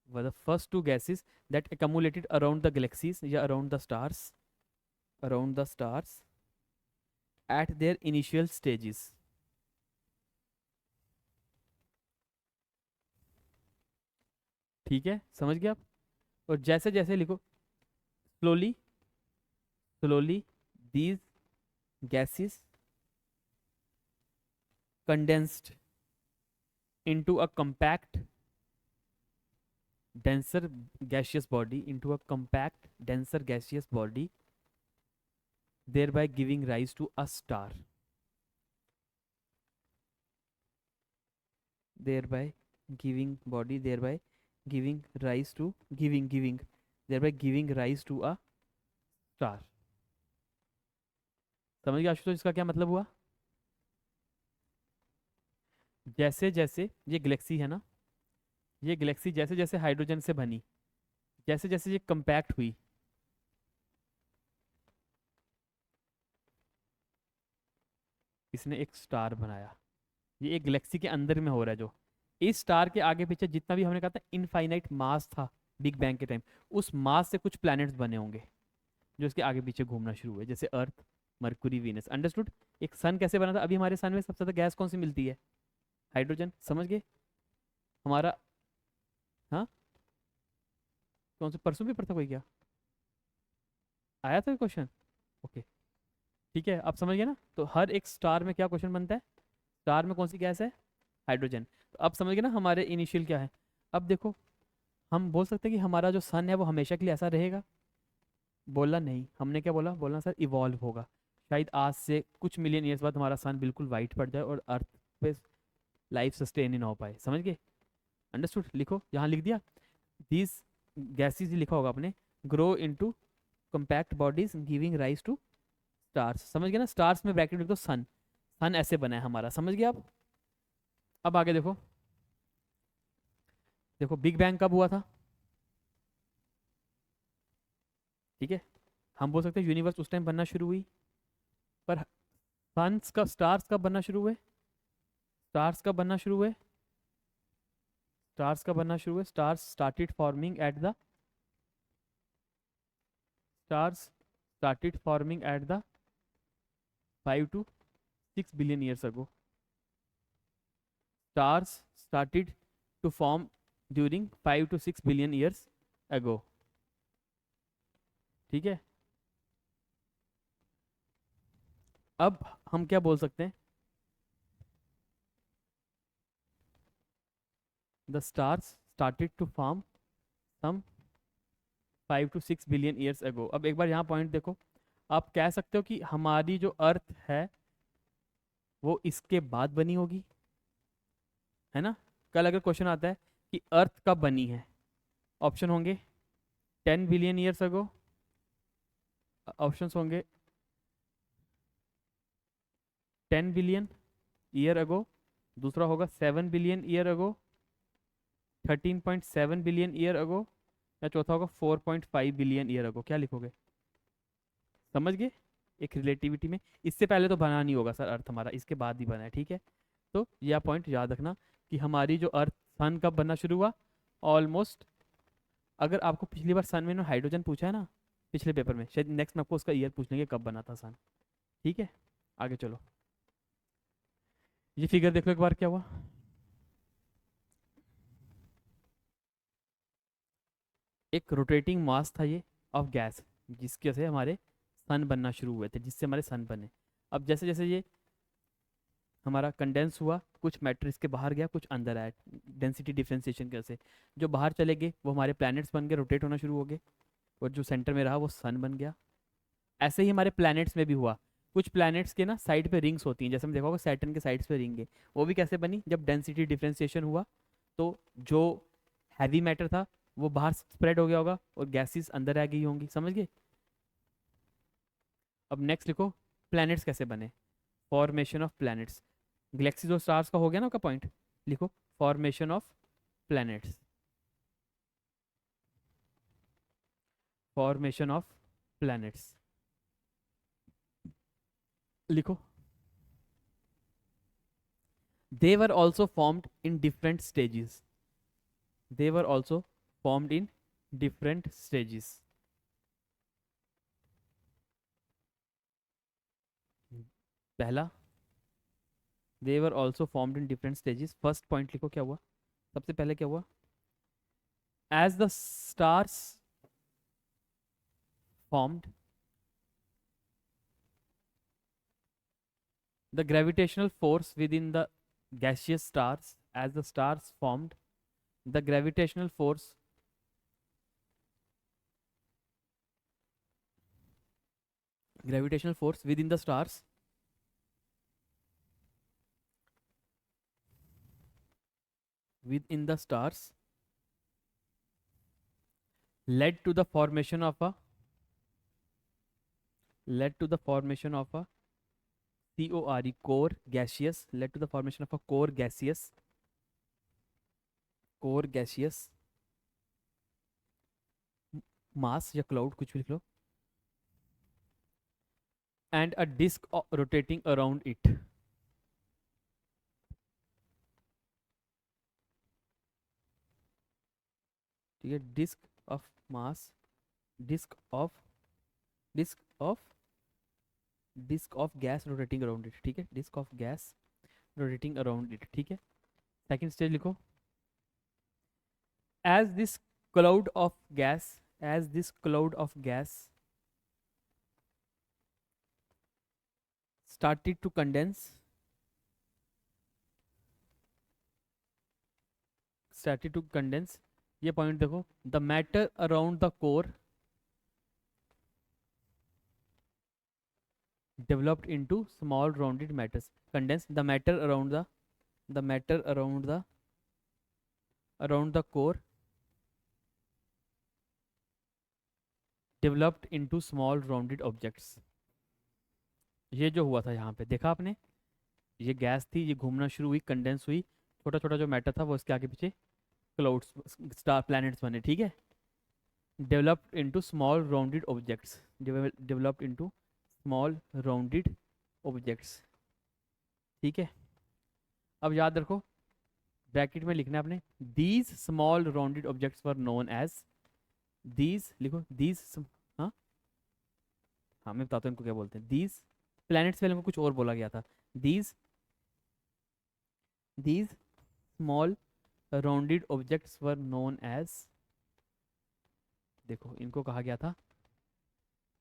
[SPEAKER 1] were the first two gases that accumulated around the galaxies या around the stars, around the stars at their initial stages। ठीक है, समझ गए आप? और जैसे जैसे लिखो, slowly slowly these gases condensed into a compact denser gaseous body, into a compact denser gaseous body, thereby giving rise to a star, thereby giving body, thereby giving rise to giving thereby giving rise to a star। समझ गया आशुतोष इसका क्या मतलब हुआ? जैसे जैसे ये Galaxy है ना, ये गैलेक्सी जैसे जैसे हाइड्रोजन से बनी, जैसे जैसे ये कंपैक्ट हुई, इसने एक स्टार बनाया। ये एक गैलेक्सी के अंदर में हो रहा है, जो इस स्टार के आगे पीछे जितना भी हमने कहा था इनफाइनाइट मास था बिग बैंग के टाइम, उस मास से कुछ प्लैनेट्स बने होंगे जो इसके आगे पीछे घूमना शुरू हुए, जैसे अर्थ, मरकुरी, वीनस। अंडरस्टूड? एक सन कैसे बना था? अभी हमारे सन में सबसे ज्यादा गैस कौन सी मिलती है? हाइड्रोजन। समझ गए? हमारा, हाँ, कौन से परसों पेपर था कोई, क्या आया था क्वेश्चन? ओके, ठीक है, आप समझ गए ना? तो हर एक स्टार में क्या क्वेश्चन बनता है? स्टार में कौन सी गैस है? हाइड्रोजन। तो अब समझ गए ना हमारे इनिशियल क्या है? अब देखो, हम बोल सकते हैं कि हमारा जो सन है वो हमेशा के लिए ऐसा रहेगा? बोला नहीं, हमने क्या बोला? बोलना सर इवॉल्व होगा। शायद आज से कुछ मिलियन ईयर्स बाद हमारा सन बिल्कुल वाइट पड़ जाए और अर्थ पे लाइफ सस्टेन ही ना हो पाए। समझ गए? अंडरस्टूड? लिखो, यहाँ लिख दिया, दीज गैसेस लिखा होगा आपने, grow into compact bodies giving rise to stars. समझ गए ना? स्टार्स में ब्रैकेट लिख दो सन, सन ऐसे बना है हमारा। समझ गए आप? अब आगे देखो, देखो बिग बैंग कब हुआ था? ठीक है, हम बोल सकते हैं यूनिवर्स उस टाइम बनना शुरू हुई, पर सन्स का, स्टार्स कब बनना शुरू हुए? स्टार्स कब बनना शुरू हुए? स्टार्स कब बनना शुरू हुए? Stars started forming at the, stars started forming at the 5 to 6 billion years ago। Stars started to form during 5 to 6 billion years ago। ठीक है, अब हम क्या बोल सकते हैं? The stars started to form some 5 to 6 billion years ago। अब एक बार यहाँ पॉइंट देखो, आप कह सकते हो कि हमारी जो अर्थ है वो इसके बाद बनी होगी, है ना। कल अगर क्वेश्चन आता है कि अर्थ कब बनी है, ऑप्शन होंगे 10 बिलियन ईयर्स अगो, ऑप्शंस होंगे 10 बिलियन ईयर अगो, दूसरा होगा 7 billion year ago, 13.7 billion year ago, या चौथा होगा 4.5 बिलियन ईयर अगो। क्या लिखोगे? समझ गए? एक रिलेटिविटी में इससे पहले तो बना नहीं होगा सर अर्थ हमारा, इसके बाद ही बना है, ठीक है। तो यह पॉइंट याद रखना कि हमारी जो अर्थ, सन कब बनना शुरू हुआ, ऑलमोस्ट, अगर आपको पिछली बार सन में हाइड्रोजन पूछा है ना पिछले पेपर में, शायद नेक्स्ट में आपको उसका ईयर पूछ लेंगे कब बना था सन। ठीक है, आगे चलो। ये फिगर देख लो एक बार, क्या हुआ। एक रोटेटिंग मास था ये ऑफ गैस, जिसके से हमारे सन बनना शुरू हुए थे, जिससे हमारे सन बने। अब जैसे जैसे ये हमारा कंडेंस हुआ, कुछ मैटर इसके बाहर गया, कुछ अंदर आया, डेंसिटी डिफ्रेंसिएशन की वजह से जो बाहर चले गए वो हमारे प्लैनेट्स बन गए, रोटेट होना शुरू हो गए, और जो सेंटर में रहा वो सन बन गया। ऐसे ही हमारे प्लैनेट्स में भी हुआ। कुछ प्लैनेट्स के ना साइड पे रिंग्स होती हैं, जैसे हम देखा होगा सैटर्न के साइड्स पे रिंग है, वो भी कैसे बनी, जब डेंसिटी डिफ्रेंसिएशन हुआ तो जो हैवी मैटर था वो बाहर स्प्रेड हो गया होगा और गैसेस अंदर आ गई होंगी। समझ गए? अब नेक्स्ट लिखो, प्लैनेट्स कैसे बने, फॉर्मेशन ऑफ प्लैनेट्स। गैलेक्सीज और स्टार्स का हो गया ना आपका पॉइंट, लिखो formation of planets, formation of planets लिखो। They were also formed in different stages. They were also formed in different stages. पहला, they were also formed in different stages. First point लिखो क्या हुआ, सबसे पहले क्या हुआ, as the stars formed, the gravitational force within the gaseous stars, as the stars formed, the gravitational force within the stars led to the formation of a core gaseous, led to the formation of a core gaseous mass या cloud, कुछ भी लिख लो, and a disk rotating around it. ठीक है, disk of mass, disk of gas rotating around it. ठीक है, disk of gas rotating around it. ठीक है, सेकंड स्टेज लिखो, as this cloud of gas started to condense, ये point देखो, the matter around the core developed into small rounded matters. Condense, the matter around the core developed into small rounded objects. ये जो हुआ था यहाँ पे देखा आपने, ये गैस थी, ये घूमना शुरू हुई, कंडेंस हुई, छोटा छोटा जो मैटर था वो इसके आगे पीछे क्लाउड्स, स्टार, प्लैनेट्स बने। ठीक है, developed into small rounded objects, developed into small rounded objects. ठीक है, अब याद रखो, ब्रैकेट में लिखना है आपने, these small rounded objects were known as, these लिखो, दीज, हाँ हाँ मैं बताता हूँ इनको क्या बोलते हैं। दीज प्लैनेट्स पहले में कुछ और बोला गया था, these small rounded objects were known as, देखो इनको कहा गया था,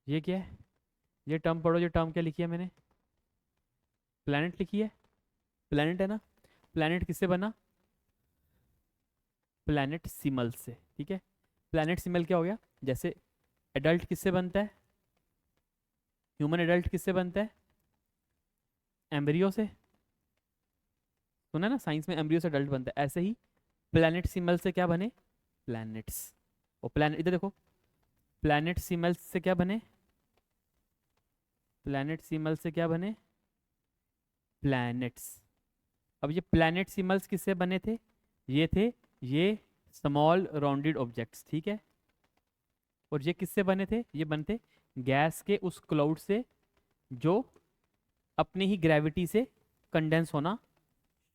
[SPEAKER 1] ये क्या है, ये टर्म पढ़ो, ये टर्म क्या लिखी है मैंने, प्लैनेट लिखी है, प्लैनेट है ना, प्लैनेट किससे बना, प्लैनेट सिमल से। ठीक है, प्लैनेट सिमल क्या हो गया, जैसे एडल्ट किससे बनता है, ह्यूमन एडल्ट किससे बनता है, एम्ब्रियो से, सुना है ना, साइंस में एम्ब्रियो से अडल्ट बनता है, ऐसे ही प्लैनेट सिमल से क्या बने, प्लैनेट्स। और प्लैनेट इधर देखो, प्लैनेट सिमल से क्या बने, प्लैनेट सिमल से क्या बने, प्लैनेट्स। अब ये प्लैनेट सिमल्स किससे बने थे, ये स्मॉल राउंडेड ऑब्जेक्ट्स, ठीक है। और ये किससे बने थे, ये बनते गैस के उस क्लाउड से जो अपनी ही ग्रेविटी से कंडेंस होना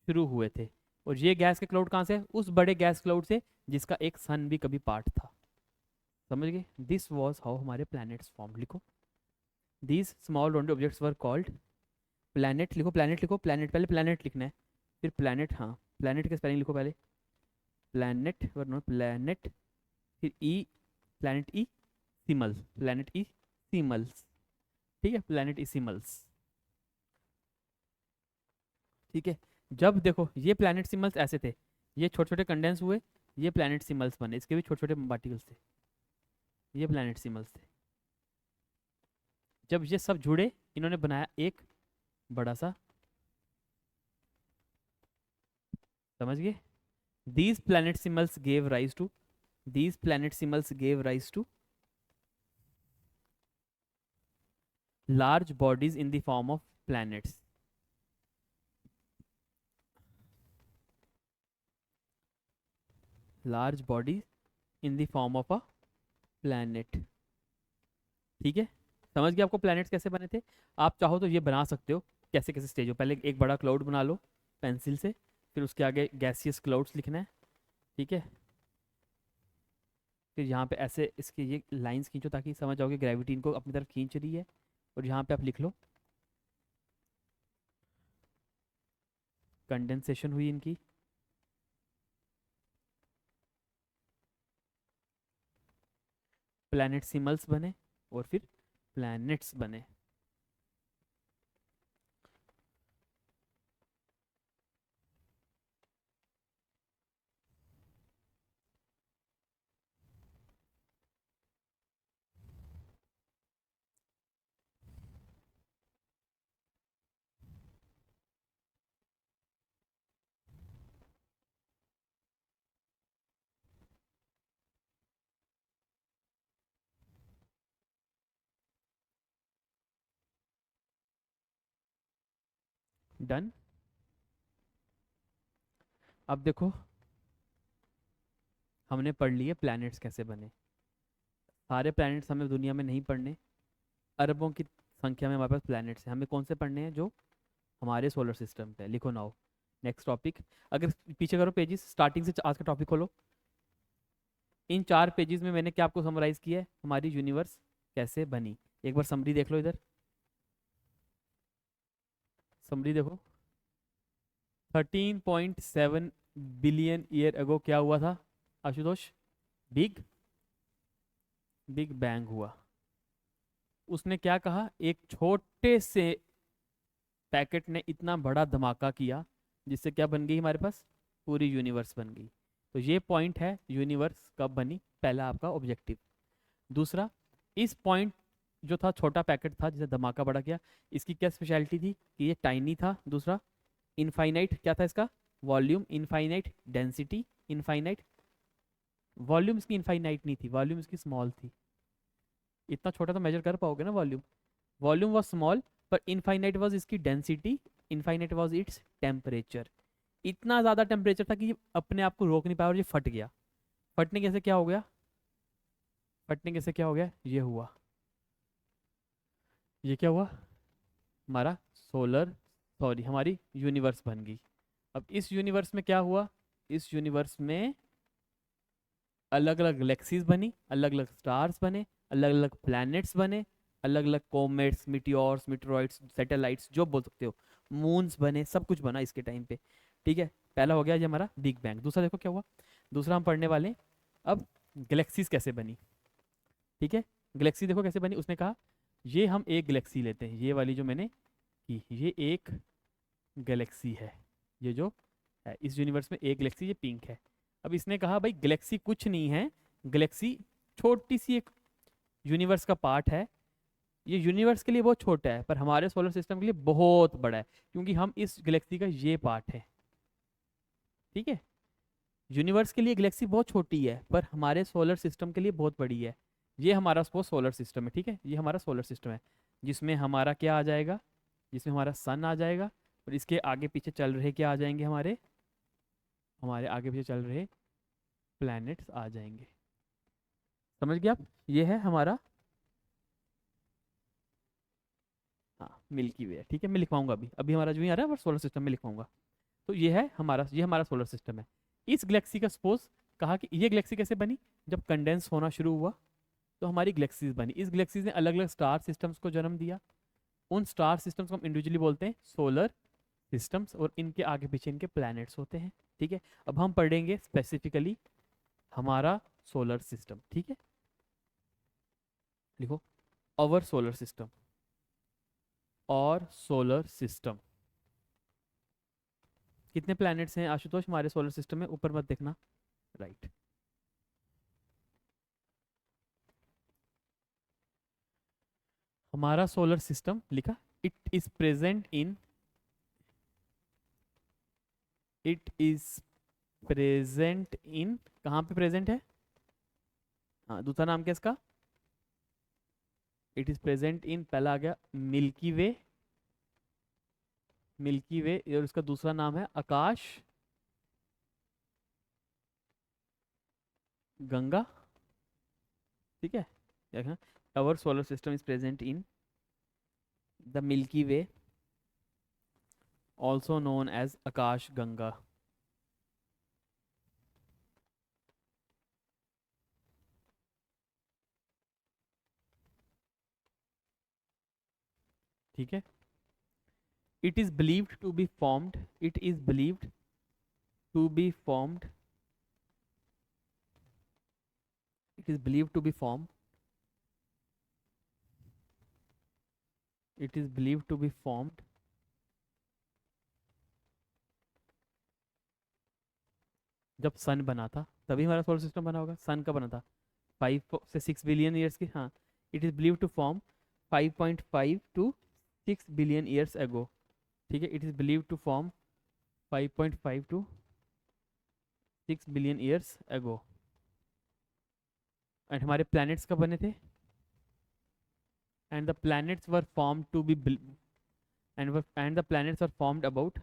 [SPEAKER 1] शुरू हुए थे। और ये गैस के क्लाउड कहाँ से, उस बड़े गैस क्लाउड से जिसका एक सन भी कभी पार्ट था। समझ गए, दिस वॉज हाउ हमारे प्लैनेट्स फॉर्म। लिखो, these small rounded objects were called planet. लिखो प्लैनेट, लिखो प्लैनेट, पहले प्लैनेट लिखना है, फिर प्लैनेट, हाँ प्लैनेट के स्पेलिंग लिखो पहले, प्लैनेट वरना प्लैनेट, फिर ई, प्लैनेट ई सिमल, प्लैनेट ई सिमल्स, ठीक है, प्लैनेट ई सिमल्स, ठीक है। जब देखो ये प्लैनेट सिमल्स ऐसे थे, ये छोटे छोटे कंडेंस हुए, ये प्लैनेट सिमल्स बने, इसके भी छोटे छोटे पार्टिकल्स थे, ये प्लैनेट सिमल्स थे। जब ये सब जुड़े, इन्होंने बनाया एक बड़ा सा, समझ गए, these planetesimals gave rise to, these planetesimals gave rise to large bodies in the form of planets. Large bodies in the form of a planet, ठीक है। समझ गए आपको प्लैनेट्स कैसे बने थे। आप चाहो तो ये बना सकते हो, कैसे कैसे स्टेज हो, पहले एक बड़ा क्लाउड बना लो पेंसिल से, फिर उसके आगे गैसियस क्लाउड्स लिखना है, ठीक है। फिर यहाँ पे ऐसे इसके ये लाइंस खींचो ताकि समझ आओगे ग्रेविटी इनको अपनी तरफ खींच रही है। और यहाँ पे आप लिख लो कंडेंसेशन हुई इनकी, प्लैनेटसिमल्स बने, और फिर प्लैनेट्स बने। डन। अब देखो हमने पढ़ लिए प्लैनेट्स कैसे बने। सारे प्लैनेट्स हमें दुनिया में नहीं पढ़ने, अरबों की संख्या में हमारे पास प्लैनेट्स हैं, हमें कौन से पढ़ने हैं, जो हमारे सोलर सिस्टम पे है। लिखो नाउ नेक्स्ट टॉपिक, अगर पीछे करो पेजेस, स्टार्टिंग से आज का टॉपिक खोलो। इन 4 पेजेस में मैंने क्या आपको समराइज किया है, हमारी यूनिवर्स कैसे बनी। एक बार समरी देख लो इधर, समरी देखो। 13.7 बिलियन ईयर अगो क्या हुआ था आशुतोष, बिग बिग बैंग हुआ। उसने क्या कहा, एक छोटे से पैकेट ने इतना बड़ा धमाका किया जिससे क्या बन गई हमारे पास, पूरी यूनिवर्स बन गई। तो ये पॉइंट है यूनिवर्स कब बनी, पहला आपका ऑब्जेक्टिव। दूसरा, इस पॉइंट जो था छोटा पैकेट था जिसे धमाका बड़ा किया, इसकी क्या स्पेशलिटी थी कि ये टाइनी था। दूसरा, इनफाइनाइट क्या था इसका, volume, infinite density, infinite volume. इसकी इनफाइनाइट नहीं थी, वॉल्यूम इसकी स्मॉल थी। इतना छोटा तो मेजर कर पाओगे ना वॉल्यूम, वॉल्यूम वॉज स्मॉल पर इनफाइनाइट वॉज इसकी density, infinite was its temperature. इतना ज़्यादा टेम्परेचर था कि ये अपने आप को रोक नहीं पाया और ये फट गया। फटने कैसे क्या हो गया, फटने कैसे क्या हो गया, ये हुआ, ये क्या हुआ, हमारा सोलर, सॉरी हमारी यूनिवर्स बन गई। अब इस यूनिवर्स में क्या हुआ, इस यूनिवर्स में अलग अलग गैलेक्सीज बनी, अलग अलग स्टार्स बने, अलग अलग प्लैनेट्स बने, अलग अलग कॉमेट्स, मिटियोर्स, मिटेरॉइड्स, सैटेलाइट्स, जो बोल सकते हो, मून्स बने, सब कुछ बना इसके टाइम पे, ठीक है। पहला हो गया ये हमारा बिग बैंग। दूसरा देखो क्या हुआ, दूसरा हम पढ़ने वाले अब गैलेक्सीज कैसे बनी, ठीक है। गैलेक्सी देखो कैसे बनी, उसने कहा ये हम एक गैलेक्सी लेते हैं, ये वाली जो मैंने की, ये एक गैलेक्सी है, ये जो है इस यूनिवर्स में एक गैलेक्सी, ये पिंक है। अब इसने कहा भाई गैलेक्सी कुछ नहीं है, गैलेक्सी छोटी सी एक यूनिवर्स का पार्ट है। ये यूनिवर्स के लिए बहुत छोटा है पर हमारे सोलर सिस्टम के लिए बहुत बड़ा है, क्योंकि हम इस गैलेक्सी का ये पार्ट है, ठीक है। यूनिवर्स के लिए गैलेक्सी बहुत छोटी है पर हमारे सोलर सिस्टम के लिए बहुत बड़ी है। ये हमारा सपोज सोलर सिस्टम है, ठीक है, ये हमारा सोलर सिस्टम है, जिसमें हमारा क्या आ जाएगा, जिसमें हमारा सन आ जाएगा, और इसके आगे पीछे चल रहे क्या आ जाएंगे, हमारे हमारे आगे पीछे चल रहे प्लैनेट्स आ जाएंगे। समझ गए आप? ये है हमारा, हाँ, मिल्की वे, ठीक है, मैं लिखवाऊंगा अभी अभी हमारा जो ही आ रहा है वो सोलर सिस्टम में लिखवाऊंगा। तो ये है हमारा, ये हमारा सोलर सिस्टम है। इस गैलेक्सी का सपोज कहा कि ये गैलेक्सी कैसे बनी, जब कंडेंस होना शुरू हुआ तो हमारी गैलेक्सीज बनी। इस गैलेक्सीज ने अलग अलग स्टार सिस्टम्स को जन्म दिया। उन स्टार सिस्टम्स को हम इंडिविजुअली बोलते हैं सोलर सिस्टम्स, और इनके आगे पीछे इनके प्लैनेट्स होते हैं, ठीक है। अब हम पढ़ेंगे स्पेसिफिकली हमारा सोलर सिस्टम, ठीक है। लिखो अवर सोलर सिस्टम, और सोलर सिस्टम। कितने प्लैनेट्स हैं आशुतोष हमारे सोलर सिस्टम में, ऊपर मत देखना, राइट। हमारा सोलर सिस्टम लिखा, it is present in, it is present इन, कहाँ पे प्रेजेंट है, हाँ, दूसरा नाम क्या इसका, इट इज प्रेजेंट इन, पहला आ गया मिल्की वे, मिल्की वे, और इसका दूसरा नाम है आकाश गंगा, ठीक है। देखना, our solar system is present in the Milky Way, also known as Akash Ganga. ठीक है। It is believed to be formed, it is believed to be formed, it is believed to be formed, it is believed to be formed जब सन बना था, तभी हमारा solar system बना होगा। सन का बना था 5 से 6 बिलियन ईयर्स की, हाँ। It is believe to form 5.5 to 6 billion years ago, ठीक है। It is believe to form 5.5 to 6 billion years ago. And हमारे प्लैनेट्स कब बने थे, and the planets were form to be, and the planets were formed about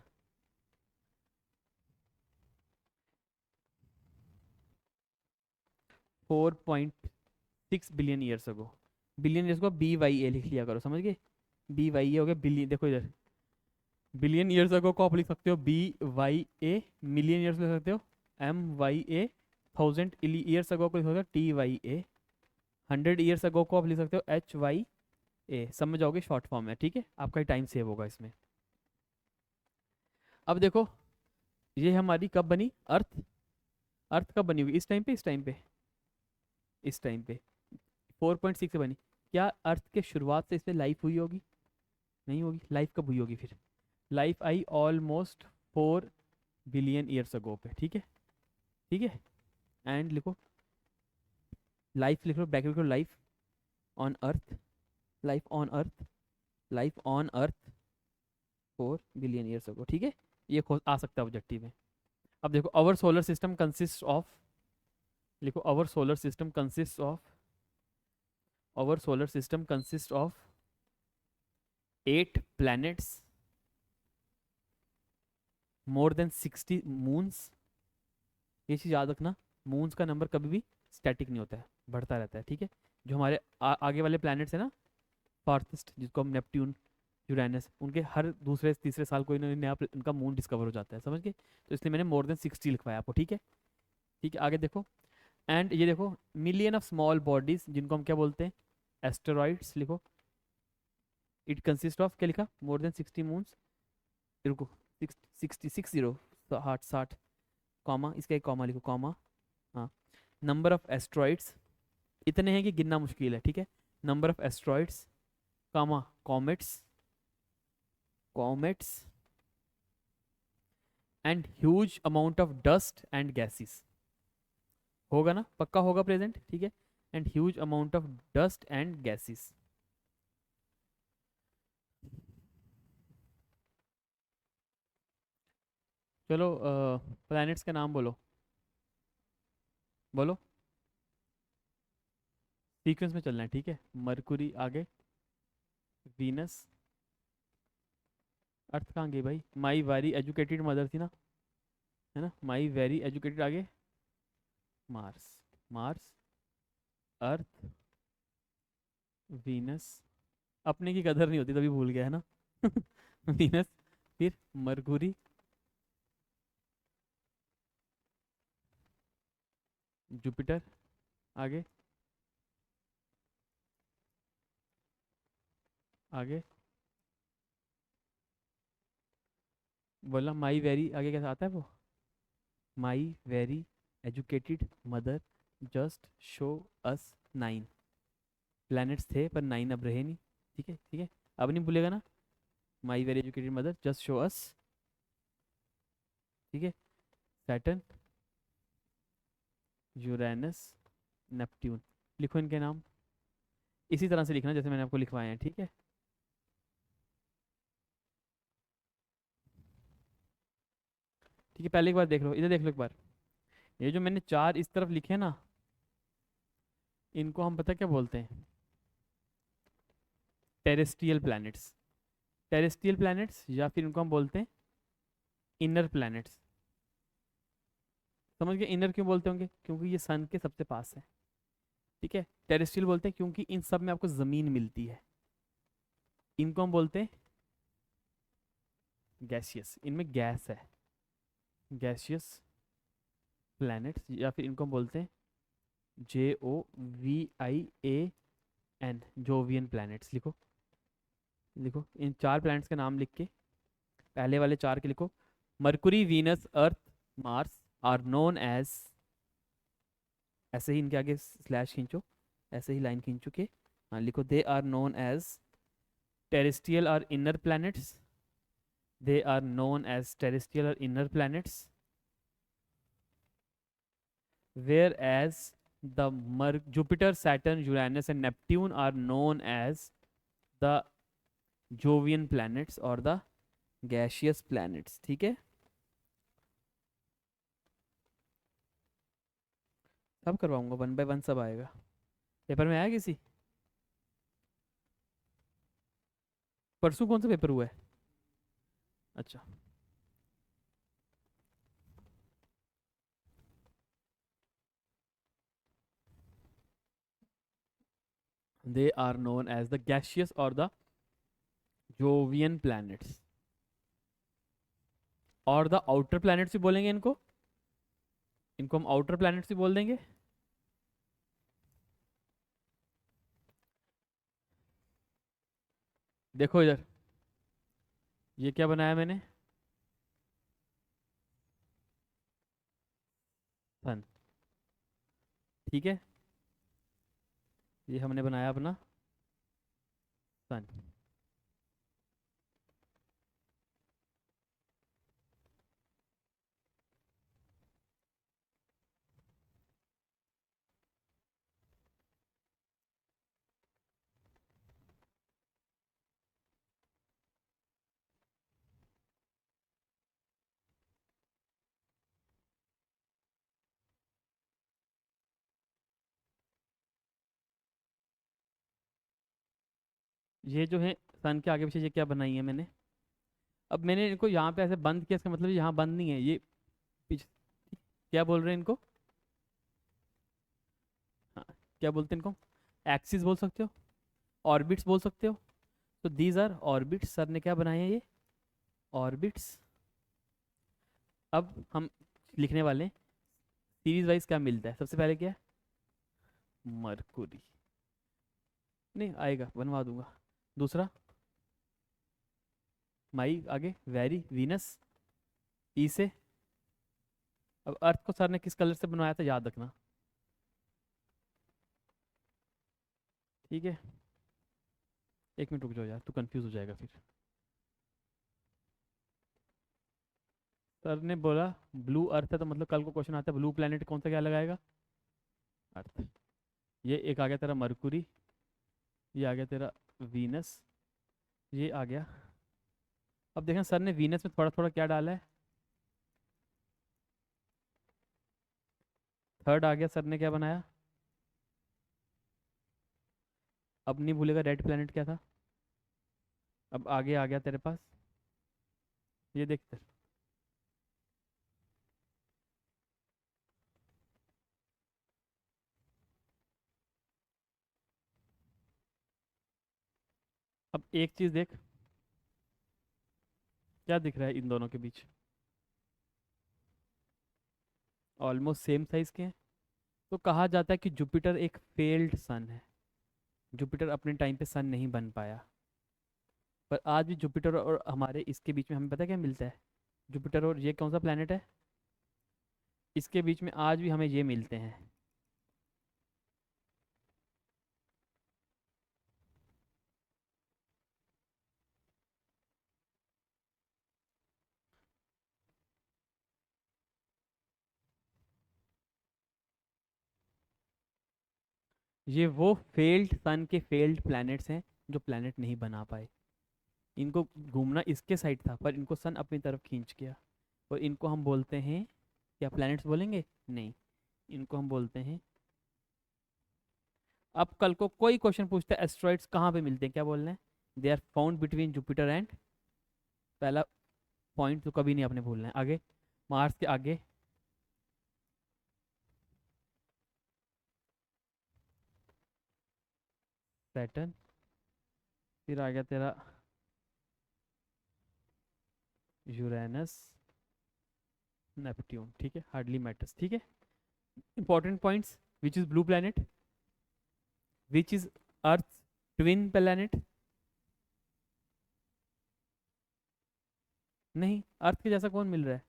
[SPEAKER 1] 4.6 billion years ago. Billion years को BYA लिख लिया करो, समझ गए, BYA हो गया बिलियन, देखो इधर, बिलियन ईयर्स अगो को आप लिख सकते हो BYA, मिलियन ईयर्स लिख सकते हो MYA, 1000 ईयर्स अगो को लिख सकते हो TYA, 100 ईयर्स अगो को आप लिख सकते हो HYA। समझ जाओगे, शॉर्ट फॉर्म है, ठीक है, आपका टाइम सेव होगा इसमें। अब देखो, ये हमारी कब बनी, अर्थ, अर्थ कब बनी होगी, इस टाइम पे, इस टाइम पे, इस टाइम पे 4.6 से बनी। क्या अर्थ के शुरुआत से इसमें लाइफ हुई होगी, नहीं होगी। लाइफ कब हुई होगी फिर, life I almost 4 billion years अगो पे, ठीक है, ठीक है। एंड लिखो लाइफ, लिख लो ब्रैकेट लिखो, life on earth, life on earth, life on earth 4 billion years ago, ठीक है। ये आ सकता है ऑब्जेक्टिव में। अब देखो, our solar system consist of, लिखो our solar system consist of, our solar system consists of 8 planets, more than 60 moons। ये चीज़ याद रखना, मून्स का नंबर कभी भी स्टैटिक नहीं होता है, बढ़ता रहता है, ठीक है। जो हमारे आगे वाले प्लैनेट्स हैं ना, फार्थेस्ट, जिसको हम नेपट्यून, यूरेनस, उनके हर दूसरे तीसरे साल कोई ना नया उनका मून डिस्कवर हो जाता है, समझ गए। तो इसलिए मैंने मोर देन 60 लिखवाया आपको, ठीक है, ठीक है। आगे देखो, एंड ये देखो मिलियन ऑफ स्मॉल बॉडीज, जिनको हम क्या बोलते हैं, एस्टेरॉइड्स। लिखो इट कंसिस्ट ऑफ, क्या लिखा, मोर देन 60 मून्स, रुको 60 60 कॉमा, इसका एक कॉमा लिखो, कॉमा, हाँ। नंबर ऑफ एस्ट्रॉइड्स इतने हैं कि गिनना मुश्किल है, ठीक है। Number of asteroids, comma, comets, comets, and huge amount of dust and gases. होगा ना, पक्का होगा प्रेजेंट, ठीक है। And huge amount of dust and gases. चलो प्लैनेट्स के नाम बोलो, बोलो। सीक्वेंस में चलना है, ठीक है। मरकुरी आगे, वीनस, अर्थ कहाँ गई भाई? माई वेरी एजुकेटेड मदर थी ना, है ना? माई वेरी एजुकेटेड आगे, मार्स, मार्स, अर्थ, वीनस। अपने की कदर नहीं होती तभी भूल गया है ना। वीनस, फिर मरकुरी, जुपिटर आगे, आगे बोला माई वेरी आगे कैसा आता है वो? My very educated mother just show us 9 planets थे पर 9 अब रहे नहीं। ठीक है, ठीक है, अब नहीं भूलेगा ना। My very educated mother just show us, ठीक है। Saturn, Uranus, Neptune. लिखो इनके नाम, इसी तरह से लिखना जैसे मैंने आपको लिखवाए हैं, ठीक है। ठीक है, पहले एक बार देख लो, इधर देख लो एक बार। ये जो मैंने चार इस तरफ लिखे ना, इनको हम पता क्या बोलते हैं? Terrestrial planets. टेरेस्ट्रियल प्लैनेट्स, या फिर इनको हम बोलते हैं इनर प्लैनेट्स। समझ गए इनर क्यों बोलते होंगे? क्योंकि ये सन के सबसे पास है, ठीक है। टेरेस्ट्रियल बोलते हैं क्योंकि इन सब में आपको जमीन मिलती है। इनको हम बोलते हैं गैसियस, इनमें गैस है, गैसियस प्लैनेट्स। या फिर इनको हम बोलते हैं JOVIAN, जोवियन प्लैनेट्स। लिखो, लिखो इन चार प्लैनेट्स के नाम लिख के, पहले वाले चार के लिखो। Mercury, Venus, Earth, Mars are known as, ऐसे ही इनके आगे स्लैश खींचो, ऐसे ही लाइन खींचो के, हाँ लिखो, they are known as terrestrial और inner planets. They are known as terrestrial और inner planets, whereas the Jupiter, Saturn, Uranus and Neptune are known as the Jovian planets और द गैशियस planets, ठीक है। सब करवाऊंगा, one by one सब आएगा। Paper में आया किसी? परसों कौन सा पेपर हुआ है? अच्छा, they are known as the gaseous और द जोवियन प्लैनेट्स। और द आउटर प्लैनेट्स भी बोलेंगे इनको, इनको हम आउटर प्लैनेट्स भी बोल देंगे। देखो इधर, ये क्या बनाया मैंने? सन, ठीक है। ये हमने बनाया अपना सन। ये जो है सन के आगे पीछे ये क्या बनाई है मैंने? अब मैंने इनको यहाँ पे ऐसे बंद किया, इसका मतलब यहाँ बंद नहीं है ये, पीछे। क्या बोल रहे हैं इनको? हाँ, क्या बोलते हैं इनको? एक्सिस बोल सकते हो, ऑर्बिट्स बोल सकते हो। तो दीज आर ऑर्बिट्स, सर ने क्या बनाए हैं ये? ऑर्बिट्स। अब हम लिखने वाले हैं सीरीज वाइज क्या मिलता है। सबसे पहले क्या है? मरकुरी, नहीं आएगा, बनवा दूंगा। दूसरा माई आगे, वेरी, वीनस, ई से। अब अर्थ को सर ने किस कलर से बनवाया था याद रखना, ठीक है। एक मिनट रुक जाओ यार, तू कंफ्यूज हो जाएगा फिर। सर ने बोला ब्लू अर्थ है, तो मतलब कल को क्वेश्चन आता है ब्लू प्लेनेट कौन सा, क्या लगाएगा? अर्थ। ये एक आ गया तेरा मरकुरी, ये आ गया तेरा वीनस, ये आ गया। अब देखना सर ने वीनस में थोड़ा थोड़ा क्या डाला है? थर्ड आ गया, सर ने क्या बनाया? अब नहीं भूलेगा रेड प्लेनेट क्या था। अब आगे आ गया तेरे पास, ये देख। अब एक चीज देख, क्या दिख रहा है इन दोनों के बीच? ऑलमोस्ट सेम साइज के हैं। तो कहा जाता है कि जुपिटर एक फेल्ड सन है। जुपिटर अपने टाइम पे सन नहीं बन पाया। पर आज भी जुपिटर और हमारे इसके बीच में हमें पता है क्या मिलता है? जुपिटर और ये कौन सा प्लेनेट है, इसके बीच में आज भी हमें ये मिलते हैं। ये वो फेल्ड सन के फेल्ड प्लैनेट्स हैं जो प्लैनेट नहीं बना पाए। इनको घूमना इसके साइड था पर इनको सन अपनी तरफ खींच गया। और इनको हम बोलते हैं, क्या प्लैनेट्स बोलेंगे? नहीं, इनको हम बोलते हैं। अब कल को कोई क्वेश्चन पूछता है एस्ट्रॉइड्स कहाँ पे मिलते हैं, क्या बोलना है? They are found between Jupiter and, पहला पॉइंट तो कभी नहीं आपने भूलना है। आगे, मार्स के आगे सैटर्न, फिर आ गया तेरा यूरेनस, नेपट्यून। ठीक है, हार्डली मैटर्स। ठीक है, important points. Which is blue planet? Which is earth twin planet? नहीं, अर्थ के जैसा कौन मिल रहा है?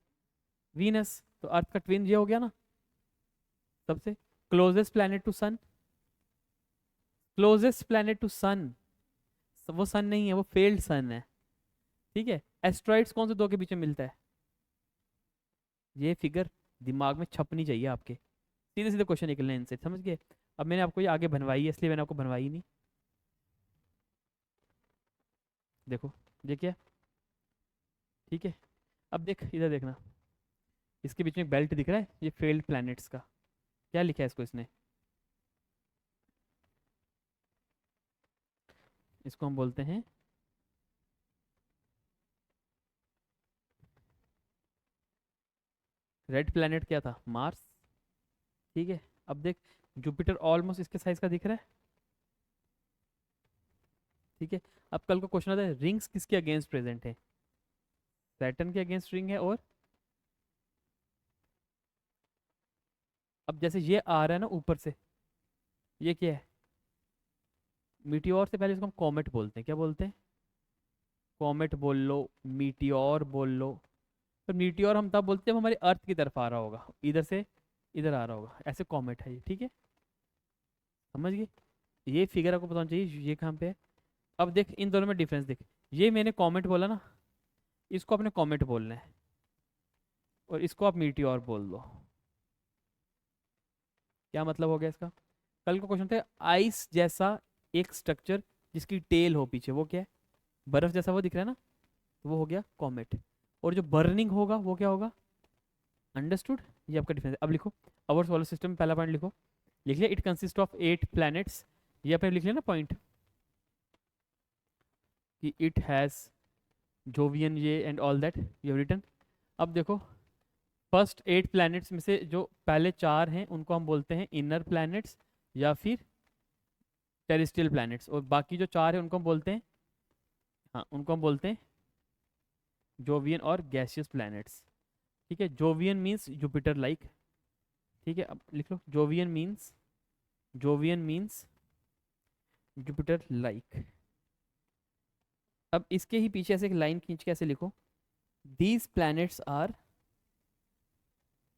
[SPEAKER 1] वीनस। तो अर्थ का ट्विन ये हो गया ना, सबसे closest planet to sun. Closest planet to sun, वो सन नहीं है, वो फेल्ड सन है। ठीक है, एस्ट्रॉइड्स कौन से दो के बीच में मिलता है? ये फिगर दिमाग में छपनी चाहिए आपके, सीधे सीधे क्वेश्चन निकलने हैं इनसे, समझ गए? अब मैंने आपको ये आगे बनवाई है इसलिए मैंने आपको बनवाई नहीं। देखो, ये क्या? ठीक है, अब देख इधर देखना, इसके बीच में एक बेल्ट दिख रहा है, ये फेल्ड प्लैनेट्स का। क्या लिखा है इसको इसने? इसको हम बोलते हैं, रेड प्लैनेट क्या था? मार्स। ठीक है, अब देख, जुपिटर ऑलमोस्ट इसके साइज का दिख रहा है। ठीक है, अब कल को क्वेश्चन आता है रिंग्स किसके अगेंस्ट प्रेजेंट है? सैटर्न के अगेंस्ट रिंग है। और अब जैसे ये आ रहा है ना ऊपर से, ये क्या है? मीटियोर से पहले इसको हम कॉमेट बोलते हैं। क्या बोलते हैं? कॉमेट बोल लो, मीटियोर बोल लो। तो मीटियोर हम तब बोलते हैं जब हमारी अर्थ की तरफ आ रहा होगा, इधर से इधर आ रहा होगा, ऐसे कॉमेट है ये। ठीक है, समझ गए? ये फिगर आपको बताना चाहिए ये कहाँ पे है। अब देख इन दोनों में डिफरेंस देख, ये मैंने कॉमेट बोला ना, इसको अपने कॉमेट बोलना है, और इसको आप मीटियोर बोल दो। क्या मतलब हो गया इसका? कल का क्वेश्चन था आइस जैसा एक स्ट्रक्चर जिसकी टेल हो पीछे, वो क्या है? बर्फ जैसा वो दिख रहा है ना, तो वो हो गया कॉमेट। और जो बर्निंग होगा वो क्या होगा? अंडरस्टूड? ये आपका डिफरेंस है। अब लिखो, अवर सोलर सिस्टम में पहला पॉइंट लिखो, लिख लिया, इट कंसिस्ट ऑफ 8 प्लैनेट्स। ये आपने लिख लिया ना पॉइंट, कि इट हैज जोवियन ये and all that you have written. अब देखो, फर्स्ट 8 प्लैनेट्स में से जो पहले 4 हैं उनको हम बोलते हैं इनर प्लैनेट्स या फिर टेरेस्ट्रियल प्लैनेट्स, और बाकी जो 4 हैं उनको हम बोलते हैं, हाँ उनको हम बोलते हैं जोवियन और गैसियस प्लैनेट्स। ठीक है, जोवियन मीन्स जुपिटर लाइक। ठीक है, अब लिख लो, जोवियन मीन्स जुपिटर लाइक। अब इसके ही पीछे ऐसे एक लाइन खींच के ऐसे लिखो, दीज प्लैनेट्स आर,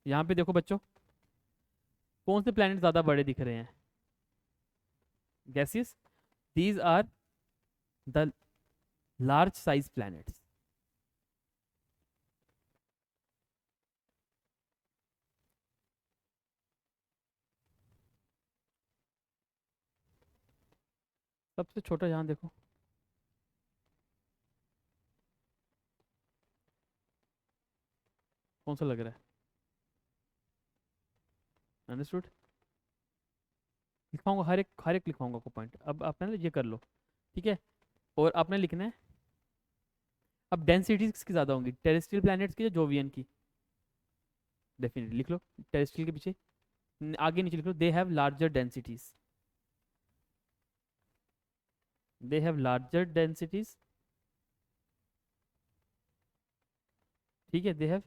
[SPEAKER 1] यहाँ पे देखो बच्चों, कौन से प्लैनेट ज्यादा बड़े दिख रहे हैं? Gaseous. These are the large size planets. सबसे छोटा यहाँ देखो, कौन सा लग रहा है? अंडरस्टूड? लिखवाऊंगा, हर एक लिखवाऊंगा को पॉइंट। अब आपने ये कर लो, ठीक है। और आपने लिखना है, अब डेंसिटीज किसकी ज़्यादा होंगी, टेरेस्ट्रियल प्लैनेट्स की या जोवियन की? डेफिनेटली लिख लो, टेरेस्ट्रियल के पीछे आगे नीचे लिख लो, they have larger densities, they have larger densities, ठीक है, दे हैव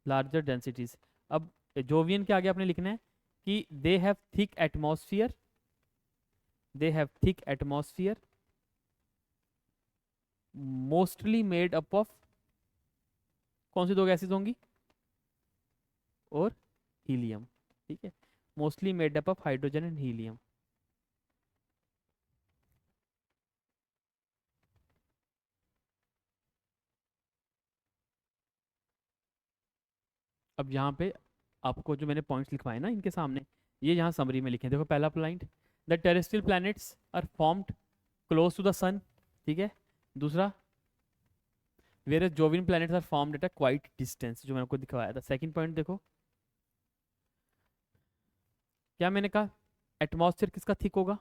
[SPEAKER 1] लार्जर डेंसिटीज। अब जोवियन के आगे आपने लिखना है कि they have thick atmosphere, they have thick atmosphere mostly made up of, कौन सी दो गैसेज होंगी, और हीलियम, ठीक है, mostly made up of hydrogen and helium. अब यहाँ पे आपको जो मैंने पॉइंट्स लिखवाए ना इनके सामने, ये यहाँ समरी में लिखे हैं। देखो पहला point, the terrestrial planets are formed close to the sun, ठीक है। दूसरा, where Jovian planets are formed at a quite distance, जो मैंने आपको दिखवाया था। सेकंड पॉइंट देखो, क्या मैंने कहा, एटमॉस्फेयर किसका थिक होगा,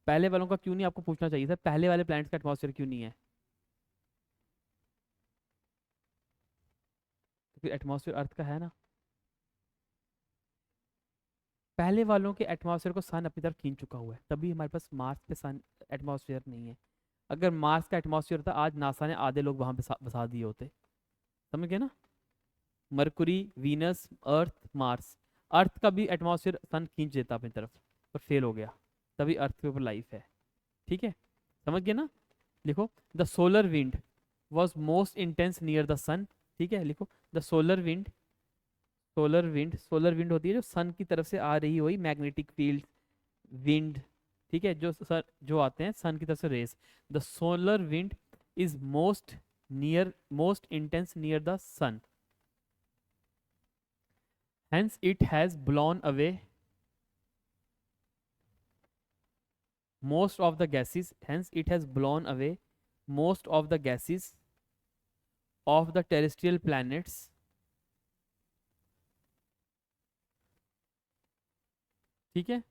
[SPEAKER 1] पहले वालों का क्यों नहीं, आपको पूछना चाहिए था पहले वाले प्लैनेट्स का एटमॉस्फेयर क्यों नहीं है, तो फिर एटमॉस्फेयर अर्थ का है ना। पहले वालों के एटमॉस्फेयर को सन अपनी तरफ खींच चुका हुआ है, तभी हमारे पास मार्स पे सन एटमॉस्फेयर नहीं है। अगर मार्स का एटमॉस्फेयर था, आज नासा ने आधे लोग वहां बसा बसा दिए होते, समझ गए ना। मरकुरी, वीनस, अर्थ, मार्स, अर्थ का भी एटमॉस्फेयर सन खींच देता अपनी तरफ, पर फेल हो गया, तभी अर्थ के ऊपर लाइफ है, ठीक है, समझ गए ना। लिखो, the solar wind was most intense near the sun, ठीक है, लिखो the solar wind, solar wind होती है जो सन की तरफ से आ रही हुई मैग्नेटिक फील्ड विंड, ठीक है, जो सर जो आते हैं सन की तरफ से rays, the solar wind is most intense near the sun, hence it has blown away most of the gases, hence it has blown away most of the gases of the terrestrial planets, ठीक है,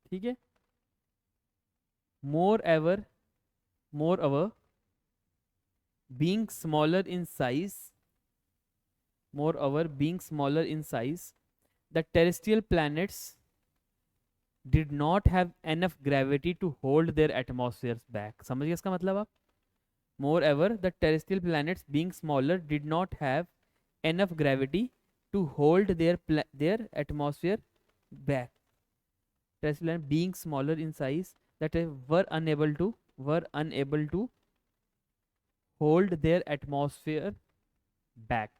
[SPEAKER 1] ठीक है, more ever, more our being smaller in size, moreover being smaller in size, the terrestrial planets did not have enough gravity to hold their atmospheres back। समझ गए इसका मतलब आप, moreover the terrestrial planets being smaller did not have enough gravity to hold their atmosphere back, terrestrial planets being smaller in size that were unable to hold their atmosphere back।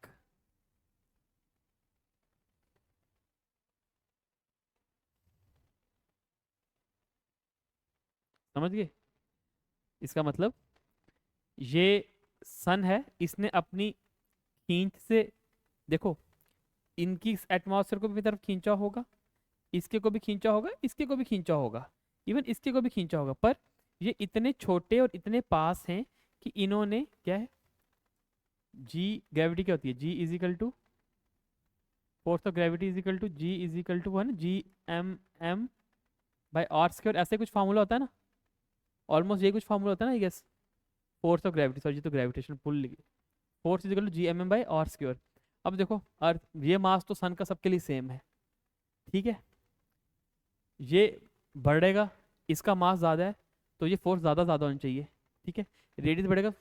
[SPEAKER 1] समझ गए इसका मतलब, ये सन है, इसने अपनी खींच से, देखो इनकी एटमॉस्फेयर को भी तरफ खींचा होगा, इसके को भी खींचा होगा, इसके को भी खींचा होगा, इवन इसके को भी खींचा होगा, पर ये इतने छोटे और इतने पास हैं कि इन्होंने क्या है, जी ग्रेविटी क्या होती है, G is equal to force of gravity is equal to G is equal to 1 G m by R square, ऐसे कुछ फार्मूला होता है ना, ऑलमोस्ट ये कुछ फार्मूला होता है ना, I guess, force of gravity, sorry, G तो gravitation pull, force is equal to G m m/r²। अब देखो अर्थ, ये मास तो सन का सबके लिए सेम है, ठीक है, ये बढ़ेगा, इसका मास ज़्यादा है, तो ये फोर्स ज़्यादा ज़्यादा होनी चाहिए, ठीक है, रेडियस बढ़ेगा,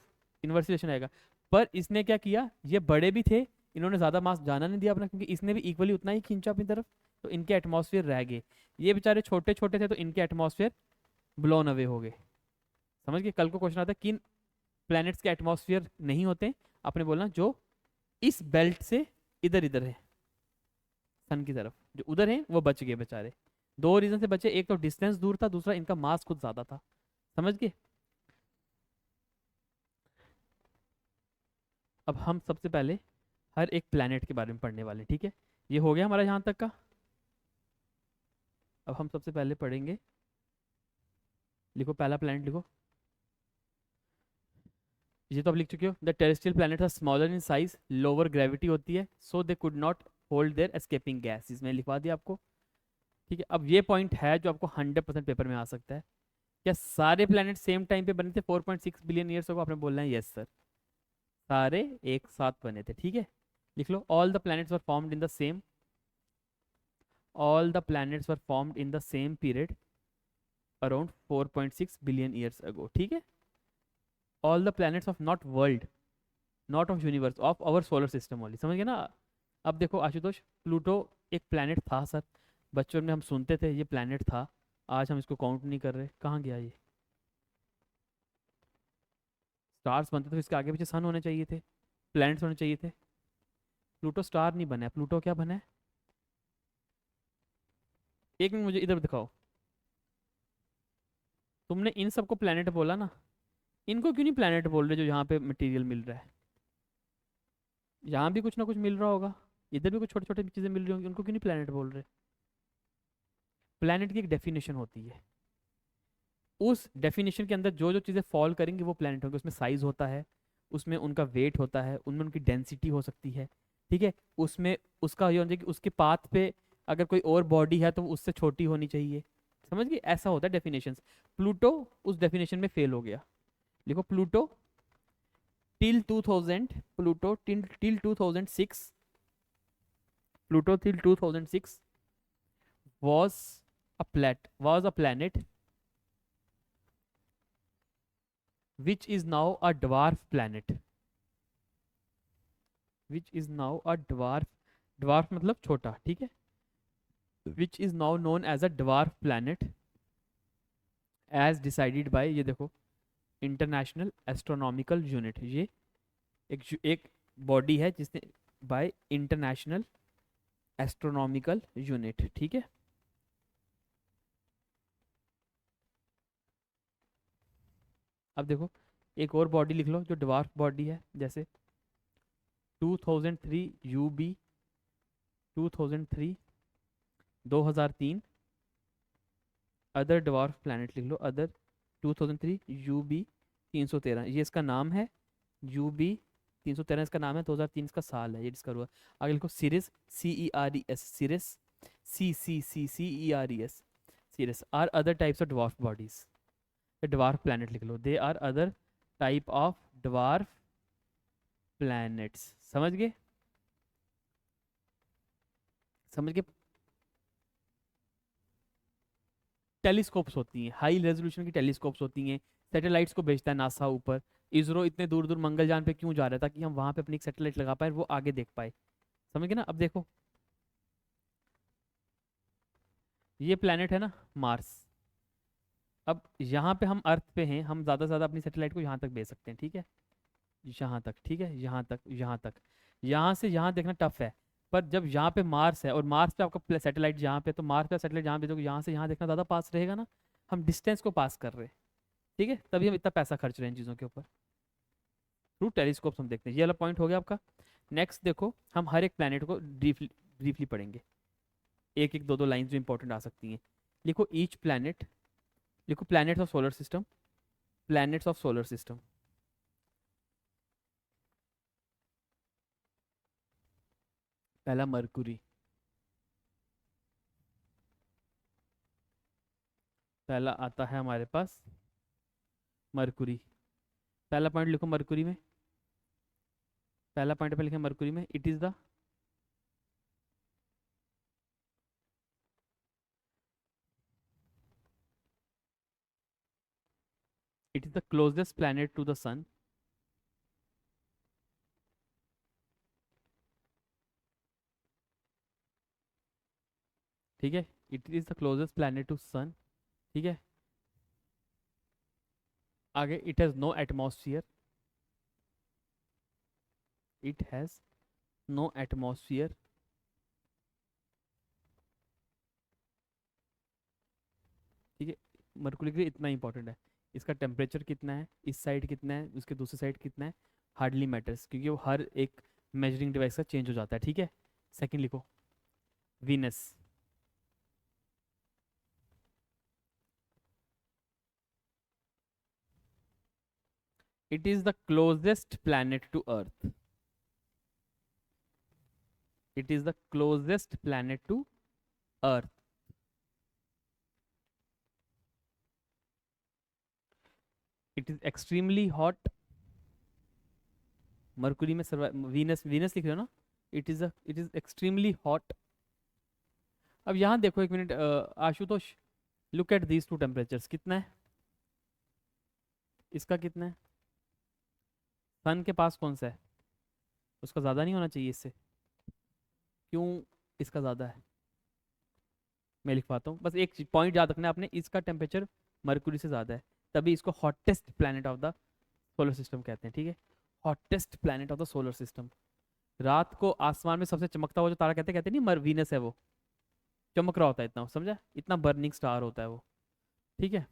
[SPEAKER 1] इन्वर्स रिलेशन आएगा। पर इसने क्या किया, ये बड़े भी थे, इन्होंने ज़्यादा मास जाना नहीं दिया अपना, क्योंकि इसने भी इक्वली उतना ही खींचा अपनी तरफ, तो इनके एटमॉस्फेयर रह गए। ये बेचारे छोटे छोटे थे, तो इनके एटमॉस्फेयर ब्लोन अवे हो गए। समझ गए, कल को क्वेश्चन आता है किन प्लैनेट्स के एटमॉस्फेयर नहीं होते, आपने बोलना जो इस बेल्ट से इधर इधर है, सन की तरफ, जो उधर है वो बच गए बेचारे। दो रीजन से बचे, एक तो डिस्टेंस दूर था, दूसरा इनका मास कुछ ज्यादा था। समझ गए। अब हम सबसे पहले हर एक प्लैनेट के बारे में पढ़ने वाले, ठीक है, ये हो गया हमारा यहाँ तक का। अब हम सबसे पहले पढ़ेंगे, लिखो पहला प्लैनेट लिखो, ये तो आप लिख चुके हो। The terrestrial planet are smaller in size, lower gravity होती है, so they could not hold their escaping gas. इसमें लिखवा दिया आपको। ठीक है, अब ये पॉइंट है जो आपको 100% पेपर में आ सकता है। क्या सारे प्लैनेट सेम टाइम पे बने थे 4.6 बिलियन ईयर्स को? आपने बोलना है यस सर, सारे एक साथ बने थे। ठीक है, लिख लो all the planets were formed in the same, all the planets were formed in the same period around 4.6 billion years ago. ठीक है, all the planets of not world, not of universe, of our solar system only. समझ गए ना? अब देखो Ashutosh, Pluto एक planet था sir, बच्चों में हम सुनते थे ये प्लैनेट था, आज हम इसको काउंट नहीं कर रहे, कहाँ गया ये? स्टार्स बनते तो इसके आगे पीछे सन होने चाहिए थे, प्लैनेट्स होने चाहिए थे। प्लूटो स्टार नहीं बना है, प्लूटो क्या बना है? एक मिनट मुझे इधर दिखाओ, तुमने इन सबको प्लैनेट बोला ना, इनको क्यों नहीं प्लैनेट बोल रहे जो यहाँ पे मटेरियल मिल रहा है? यहाँ भी कुछ ना कुछ मिल रहा होगा, इधर भी कुछ छोटी छोटी चीज़ें मिल रही होंगी, उनको क्यों नहीं प्लैनेट बोल रहे? प्लैनेट की एक डेफिनेशन होती है, उस डेफिनेशन के अंदर जो जो चीज़ें फॉल करेंगी वो प्लैनेट होंगे। उसमें साइज होता है, उसमें उनका वेट होता है, उनमें उनकी डेंसिटी हो सकती है। ठीक है, उसमें उसका ये होना चाहिए कि उसके पाथ पे अगर कोई और बॉडी है तो वो उससे छोटी होनी चाहिए। समझ गए? ऐसा होता है डेफिनेशन। प्लूटो उस डेफिनेशन में फेल हो गया। लिखो Pluto till 2000, Pluto till 2006, Pluto till 2006 was was a planet which is now a dwarf planet, which is now a dwarf, dwarf मतलब छोटा। ठीक है, which is now known as a dwarf planet as decided by, ये देखो, international astronomical unit. ये एक body है जिसने, बाय इंटरनेशनल एस्ट्रोनॉमिकल यूनिट। ठीक है, अब देखो एक और बॉडी लिख लो जो डवार्फ बॉडी है, जैसे 2003 यूबी, 2003, 2003 अदर डवार्फ प्लैनेट लिख लो, अदर 2003 यूबी 313, ये इसका नाम है। यूबी 313 इसका नाम है, 2003 इसका साल है ये डिस्कवर हुआ। आगे लिखो Ceres, CERES, Ceres, CERES, Ceres are other types of dwarf bodies. Dwarf planet लिख लो, they are other type of dwarf planets. समझ गए? समझ गए? टेलीस्कोप्स होती हैं, हाई रेजोल्यूशन की टेलीस्कोप्स होती हैं, सैटेलाइट्स को भेजता है नासा ऊपर। इसरो इतने दूर दूर मंगलयान पे क्यों जा रहा है? ताकि हम वहां पे अपनी एक सैटेलाइट लगा पाए, वो आगे देख पाए। समझ गए ना? अब देखो ये प्लैनेट है ना मार्स, अब यहाँ पे हम अर्थ पे हैं, हम ज़्यादा से ज़्यादा अपनी सैटेलाइट को यहाँ तक भेज सकते हैं। ठीक है, यहाँ तक, ठीक है, यहाँ तक, यहाँ तक, यहाँ से यहाँ देखना टफ है। पर जब यहाँ पे मार्स है और मार्स पे आपका सैटेलाइट यहाँ पे, तो मार्स पे सैटेलाइट यहाँ भेजोगे, यहाँ से यहाँ देखना ज़्यादा पास रहेगा ना। हम डिस्टेंस को पास कर रहे हैं। ठीक है, तभी हम इतना पैसा खर्च रहे हैं इन चीज़ों के ऊपर। थ्रू टेलीस्कोप हम देखते हैं। ये वाला पॉइंट हो गया आपका। नेक्स्ट देखो, हम हर एक प्लैनेट को ब्रीफली ब्रीफली पढ़ेंगे, एक एक दो दो लाइन जो इंपॉर्टेंट आ सकती हैं। लिखो ईच प्लैनेट, लिखो planets of solar system, planets of solar system. पहला मरकुरी, पहला आता है हमारे पास मरकुरी। पहला पॉइंट लिखो मरकुरी में, पहला पॉइंट पे लिखे मरकुरी में, it is the, it is the closest planet to the sun. ठीक है, it is the closest planet to sun. ठीक है, आगे it has no atmosphere, it has no atmosphere. ठीक है, मरकुरी के लिए इतना इंपॉर्टेंट है। इसका टेम्परेचर कितना है, इस साइड कितना है, उसके दूसरी साइड कितना है, हार्डली मैटर्स, क्योंकि वो हर एक मेजरिंग डिवाइस का चेंज हो जाता है। ठीक है, सेकंड लिखो Venus, it is the closest planet to Earth. It is the closest planet to Earth. It is extremely hot. Mercury में वीनस वीनस लिख रहे हो ना. It is extremely hot. अब यहाँ देखो एक minute Ashutosh. Look at these two temperatures. कितना है इसका, कितना है सन के पास, कौन सा है? उसका ज़्यादा नहीं होना चाहिए इससे. क्यों इसका ज़्यादा है? मैं लिख पाता हूँ, बस एक पॉइंट याद रखना है आपने, इसका टेम्परेचर मरकुरी से ज़्यादा है, तभी इसको hottest planet of the solar system कहते हैं. ठीक है, hottest planet of the solar system. रात को आसमान में सबसे चमकता हुआ जो तारा कहते कहते नहीं, मर वीनस है वो. चमक रहा होता है इतना, समझा, इतना बर्निंग स्टार होता है वो. ठीक है.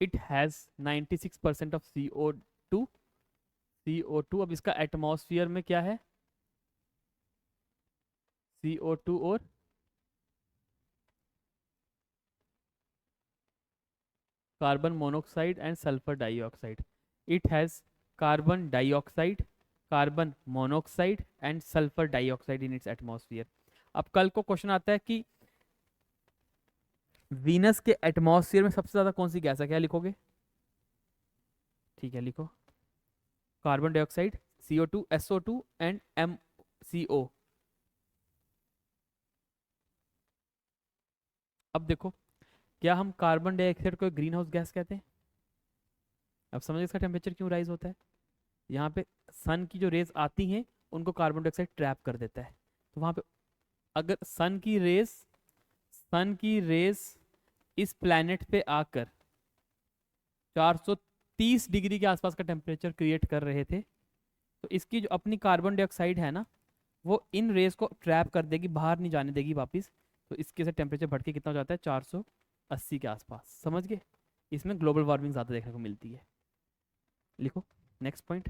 [SPEAKER 1] It has 96% of CO2. CO2. अब इसका एटमॉस्फेयर में क्या है? CO2 और carbon monoxide and sulphur dioxide. It has carbon dioxide, carbon monoxide and sulphur dioxide in its atmosphere. अब कल को क्वेश्चन आता है कि वीनस के एटमॉस्फेयर में सबसे ज्यादा कौन सी गैस है, क्या लिखोगे? ठीक है, लिखो carbon dioxide, CO2, SO2 and MCO. अब देखो, क्या हम कार्बन डाइऑक्साइड को ग्रीन हाउस गैस कहते हैं? अब समझ इसका टेम्परेचर क्यों राइज होता है. यहाँ पे सन की जो रेज आती हैं उनको कार्बन डाइऑक्साइड ट्रैप कर देता है. तो वहां पे अगर सन की रेस इस प्लैनेट पे आकर 430 डिग्री के आसपास का टेम्परेचर क्रिएट कर रहे थे, तो इसकी जो अपनी कार्बन डाइऑक्साइड है ना, वो इन रेस को ट्रैप कर देगी, बाहर नहीं जाने देगी वापस. तो इसके से टेम्परेचर बढ़ के कितना हो जाता है, 480 के आसपास. समझ गए, इसमें ग्लोबल वार्मिंग ज़्यादा देखने को मिलती है. लिखो next point.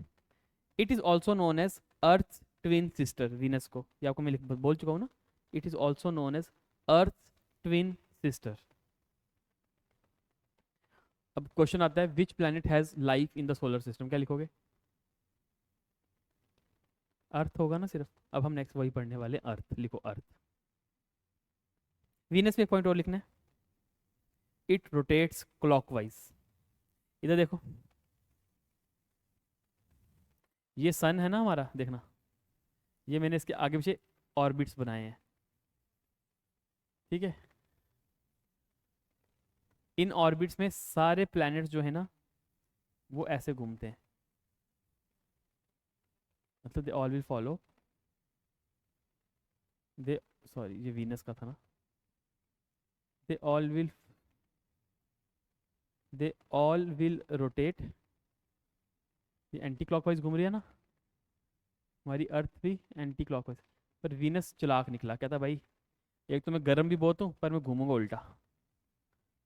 [SPEAKER 1] It is also known as Earth twin sister. Venus को, ये आपको मैं बोल चुका हूँ ना. It is also known as Earth twin sister. अब क्वेश्चन आता है, which planet has life in the solar system. क्या लिखोगे? अर्थ होगा ना सिर्फ. अब हम नेक्स्ट वही पढ़ने वाले, अर्थ. लिखो अर्थ. वीनस में एक पॉइंट और लिखना है. It rotates clockwise. इधर देखो, ये सन है ना हमारा, देखना, ये मैंने इसके आगे पीछे ऑर्बिट्स बनाए हैं. ठीक है, इन ऑर्बिट्स में सारे प्लैनेट्स जो है ना वो ऐसे घूमते हैं, मतलब they all will follow they, sorry ये वीनस का था ना. They all will they all will rotate. ये एंटी क्लॉकवाइज घूम रही है ना हमारी अर्थ भी, एंटी क्लॉकवाइज. पर वीनस चालाक निकला, कहता भाई एक तो मैं गर्म भी बहुत हूँ पर मैं घूमूंगा उल्टा.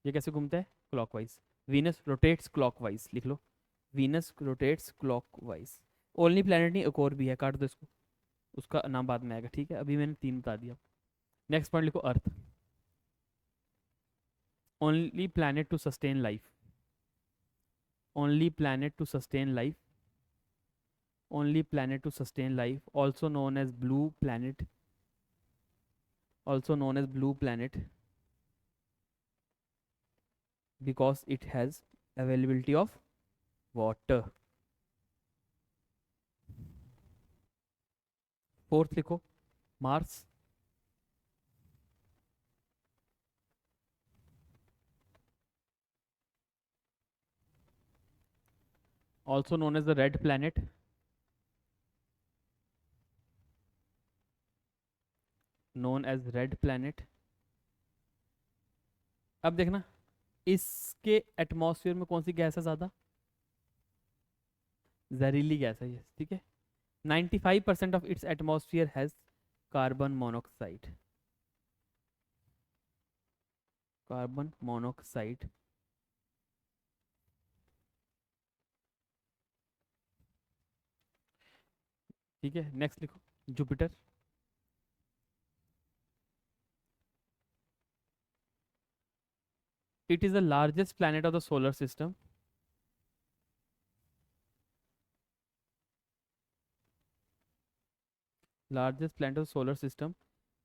[SPEAKER 1] ये कैसे घूमता है? क्लॉकवाइज. Venus rotates clockwise. लिख लो, Venus rotates clockwise. Only planet नहीं, एक और भी है, काट दो इसको, उसका नाम बाद में आएगा. ठीक है, अभी मैंने 3 बता दिया. नेक्स्ट पॉइंट लिखो, earth. Only planet to sustain life. Only planet to sustain life. only planet to sustain life, also known as blue planet. Also known as blue planet because it has availability of water. Fourth लिखो, Mars. Also known as the red planet. Known as red planet. अब देखना, इसके atmosphere में कौन सी gas है ज़्यादा? जहरीली gas है ये. ठीक है, 95% of its atmosphere has carbon monoxide. Carbon monoxide. ठीक है, नेक्स्ट लिखो, Jupiter. It is the largest planet of the solar system. Largest planet of solar system,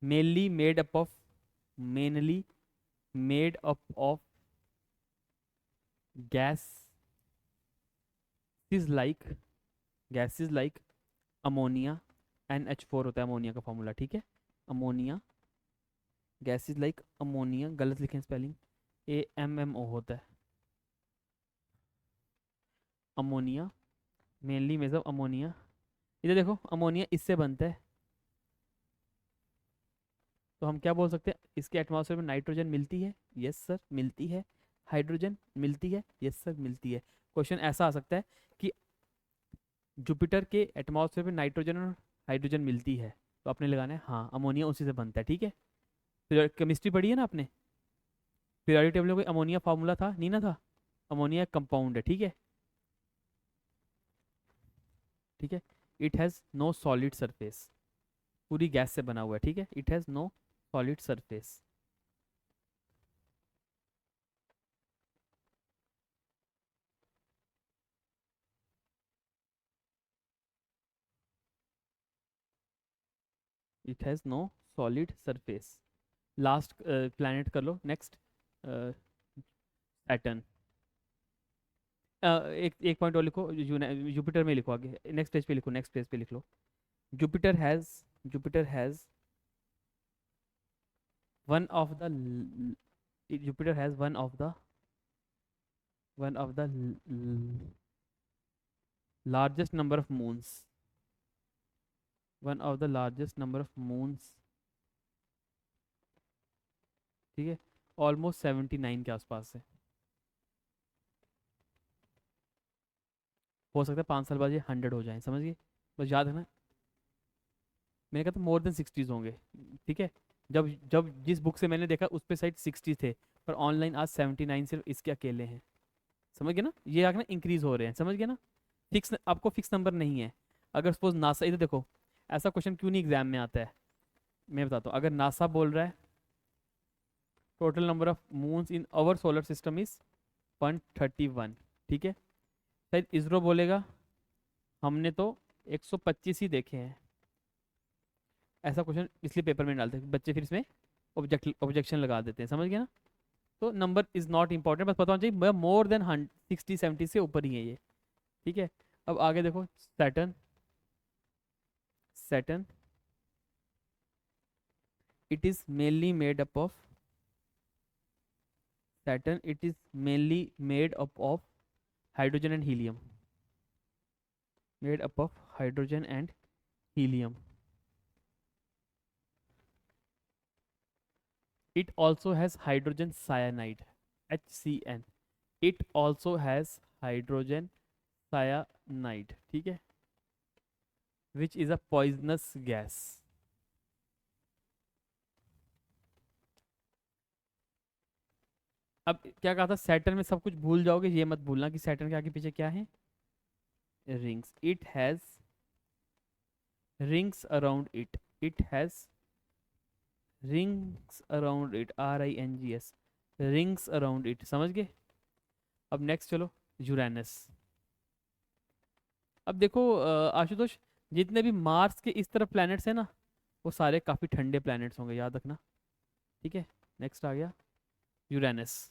[SPEAKER 1] mainly made up of, mainly made up of gas is like, gases like ammonia, NH4 होता है ammonia का formula, ठीक है। Ammonia, gases like ammonia, गलत लिखे spelling, AMMO होता है ammonia, mainly मेज ऑफ अमोनिया। इधर देखो अमोनिया इससे बनता है, तो हम क्या बोल सकते हैं, इसके एटमॉस्फेयर में नाइट्रोजन मिलती है, यस सर मिलती है। हाइड्रोजन मिलती है, यस सर मिलती है। क्वेश्चन ऐसा आ सकता है कि जुपिटर के एटमॉस्फेयर में नाइट्रोजन और हाइड्रोजन मिलती है, तो आपने लगाना है हाँ अमोनिया उसी से बनता है, ठीक है। तो केमिस्ट्री पढ़ी है ना आपने, पीरियोडिक टेबल में कोई अमोनिया फार्मूला था नहीं ना था, अमोनिया एक कंपाउंड है, ठीक है, ठीक है। It has no solid surface, पूरी गैस से बना हुआ है, ठीक है। It has no solid surface. It has no solid surface. Last planet कर लो नेक्स्ट, सैटर्न। एक एक पॉइंट और लिखो, जुपिटर में लिखो आगे, नेक्स्ट पेज पे लिखो, नेक्स्ट पेज पे लिख लो। Jupiter has, Jupiter has one of the, Jupiter has one of the largest number of moons, one of the largest number of moons, ठीक है। ऑलमोस्ट 79 के आसपास है, हो सकता है 5 साल बाद ये 100 हो जाए, समझ गए। बस याद रखना, मैंने कहा था मोर देन 60s होंगे, ठीक है। जब जब जिस बुक से मैंने देखा उस पे साइड 60 थे, पर ऑनलाइन आज 79 सिर्फ इसके अकेले हैं, समझ गए ना। ये आगे ना इंक्रीज हो रहे हैं, समझ गए ना। फिक्स, आपको फिक्स नंबर नहीं है। अगर सपोज नासा, इधर देखो, ऐसा क्वेश्चन क्यों नहीं एग्जाम में आता है, मैं बताता हूँ। अगर नासा बोल रहा है total number of moons in our solar system is 131, ठीक है। शायद इसरो बोलेगा हमने तो 125 ही देखे हैं। ऐसा क्वेश्चन इसलिए पेपर में डालते हैं, बच्चे फिर इसमें ऑब्जेक्शन लगा देते हैं, समझ गए ना। तो नंबर इज नॉट इंपॉर्टेंट, बस पता होना चाहिए मोर देन 60-70 से ऊपर ही है ये, ठीक है। अब आगे देखो, Saturn, Saturn it is mainly made up of, Saturn it is mainly made up of hydrogen and helium, made up of hydrogen and helium. It also has hydrogen cyanide, HCN. It also has hydrogen cyanide, ठीक है, which is a poisonous gas. अब क्या कहा था, Saturn में सब कुछ भूल जाओगे, ये मत भूलना कि सैटर्न के आगे पीछे क्या है, rings. It has rings around it, it has rings around it, RINGS, rings around it, समझ गए। अब नेक्स्ट चलो, यूरेनस। अब देखो आशुतोष, जितने भी मार्स के इस तरफ प्लैनेट्स हैं ना, वो सारे काफ़ी ठंडे प्लैनेट्स होंगे, याद रखना, ठीक है। नेक्स्ट आ गया Uranus.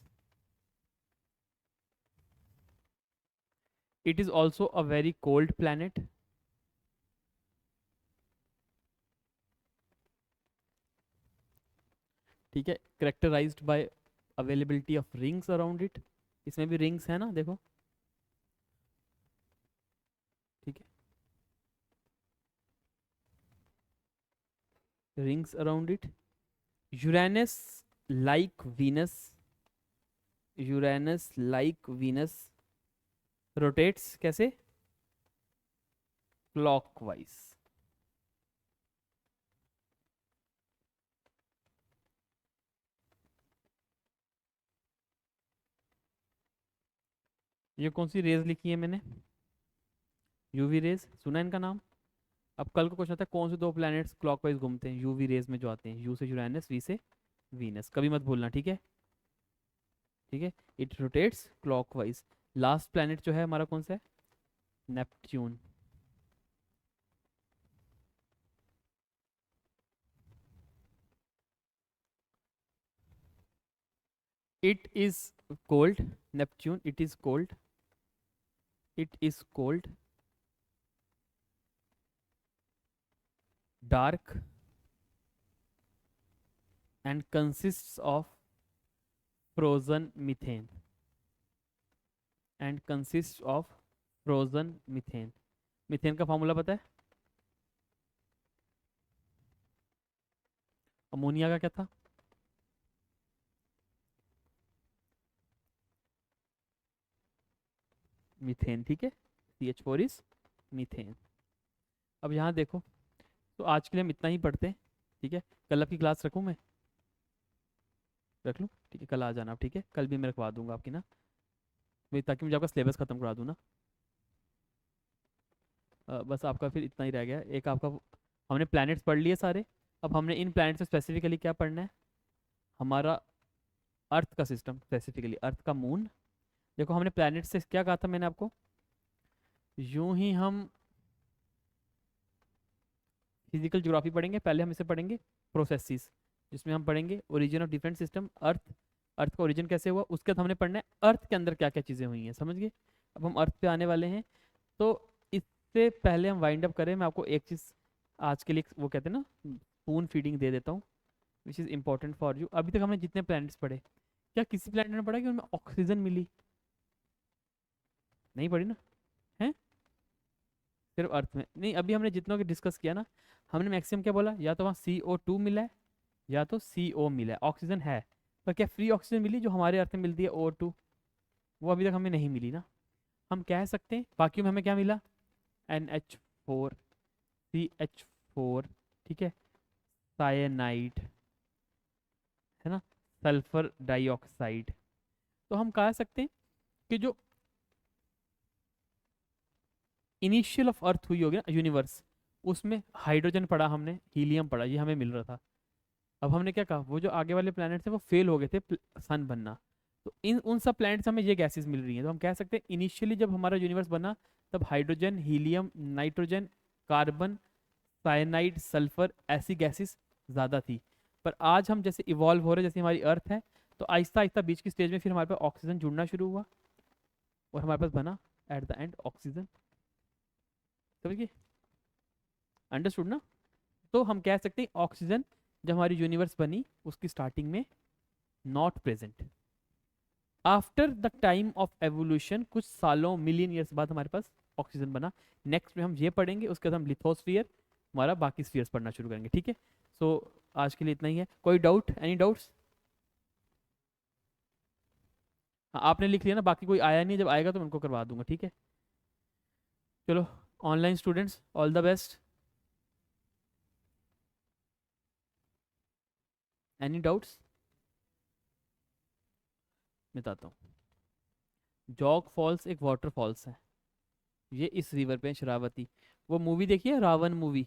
[SPEAKER 1] It is also a very cold planet, ठीक है। Characterised bye availability of rings around it, इसमें भी रिंग्स है ना, देखो, ठीक है, rings around it. Uranus like Venus, Uranus like Venus rotates कैसे, क्लॉकवाइज। ये कौन सी रेज लिखी है मैंने, यूवी रेज, सुना है इनका नाम। अब कल को क्वेश्चन आता है कौन से दो प्लैनेट्स क्लॉकवाइज घूमते हैं, यूवी रेज में जो आते हैं, यू से यूरेनस, वी से वीनस, कभी मत भूलना, ठीक है, ठीक है। It rotates clockwise. Last planet जो है हमारा कौन सा है, Neptune. It is cold, Neptune it is cold, it is cold, dark and consists of frozen methane, and consists of frozen methane. Methane का फॉर्मूला पता है? अमोनिया का क्या था? मीथेन, ठीक है, CH4 इज मीथेन। अब यहाँ देखो, तो आज के लिए हम इतना ही पढ़ते हैं, ठीक है। कल आपकी क्लास रखूँ मैं? रख लूँ, ठीक है, कल आ जाना आप, ठीक है, कल भी मैं रखवा दूंगा आपकी ना, ताकि मुझे आपका सिलेबस खत्म करा दूँ ना। बस आपका फिर इतना ही रह गया, एक आपका हमने प्लैनेट्स पढ़ लिए सारे। अब हमने इन प्लैनेट्स में स्पेसिफिकली क्या पढ़ना है, हमारा अर्थ का सिस्टम, स्पेसिफिकली अर्थ का मून। देखो हमने प्लैनेट से क्या कहा था मैंने आपको, यूं ही हम फिजिकल ज्योग्राफी पढ़ेंगे, पहले हम इसे पढ़ेंगे प्रोसेसेस, जिसमें हम पढ़ेंगे ओरिजिन ऑफ डिफरेंट सिस्टम, अर्थ, अर्थ का ओरिजिन कैसे हुआ, उसके बाद हमने पढ़ना है अर्थ के अंदर क्या क्या चीज़ें हुई हैं, समझ गए। अब हम अर्थ पे आने वाले हैं, तो इससे पहले हम वाइंड अप करें, मैं आपको एक चीज़ आज के लिए वो कहते हैं ना स्पून फीडिंग दे देता हूँ, which is important for you. अभी तक हमने जितने प्लैनेट्स पढ़े, क्या किसी प्लैनेट में पढ़ा कि उनमें ऑक्सीजन मिली? नहीं पढ़ी ना, है सिर्फ अर्थ में। नहीं, अभी हमने जितनों की डिस्कस किया ना, हमने मैक्सिमम क्या बोला, या तो वहाँ CO2 मिला है, या तो CO मिला है, ऑक्सीजन है, पर क्या फ्री ऑक्सीजन मिली जो हमारे अर्थ में मिलती है O2? वो अभी तक हमें नहीं मिली ना। हम कह सकते हैं बाकी में हमें क्या मिला, NH4, CH4, ठीक है, साइनाइड, है ना, सल्फर डाइऑक्साइड। तो हम कह सकते हैं कि जो इनिशियल ऑफ अर्थ हुई होगी ना यूनिवर्स, उसमें हाइड्रोजन पढ़ा हमने, हीलियम पढ़ा, ये हमें मिल रहा था। अब हमने क्या कहा, वो जो आगे वाले प्लैनेट थे वो फेल हो गए थे सन बनना, तो इन उन सब प्लैनेट से हमें ये गैसेस मिल रही हैं। तो हम कह सकते हैं इनिशियली जब हमारा यूनिवर्स बना, तब hydrogen, helium, nitrogen, carbon, cyanide, sulphur, ऐसी गैसेस ज़्यादा थी। पर आज हम जैसे इवॉल्व हो रहे हैं, जैसे हमारी अर्थ है, तो आहिस्ता आहिस्ता बीच की स्टेज में फिर हमारे पास ऑक्सीजन जुड़ना शुरू हुआ, और हमारे पास बना एट द एंड ऑक्सीजन। समझिए, अंडरस्टूड ना। तो हम कह सकते हैं ऑक्सीजन जब हमारी यूनिवर्स बनी उसकी स्टार्टिंग में not present, after the time of evolution, कुछ सालों मिलियन ईयर्स बाद हमारे पास ऑक्सीजन बना। नेक्स्ट में हम ये पढ़ेंगे, उसके बाद हम लिथोस्फीयर, हमारा बाकी स्फीयर्स पढ़ना शुरू करेंगे, ठीक है। सो आज के लिए इतना ही है। कोई डाउट, एनी डाउट्स? हाँ, आपने लिख लिया ना, बाकी कोई आया नहीं, जब आएगा तो मैं उनको करवा दूंगा, ठीक है। चलो, online students all the best. Any doubts? बताता हूँ, जॉग फॉल्स एक वाटर फॉल्स है, ये इस रिवर पे है, शरावती। वो मूवी देखी है रावण मूवी,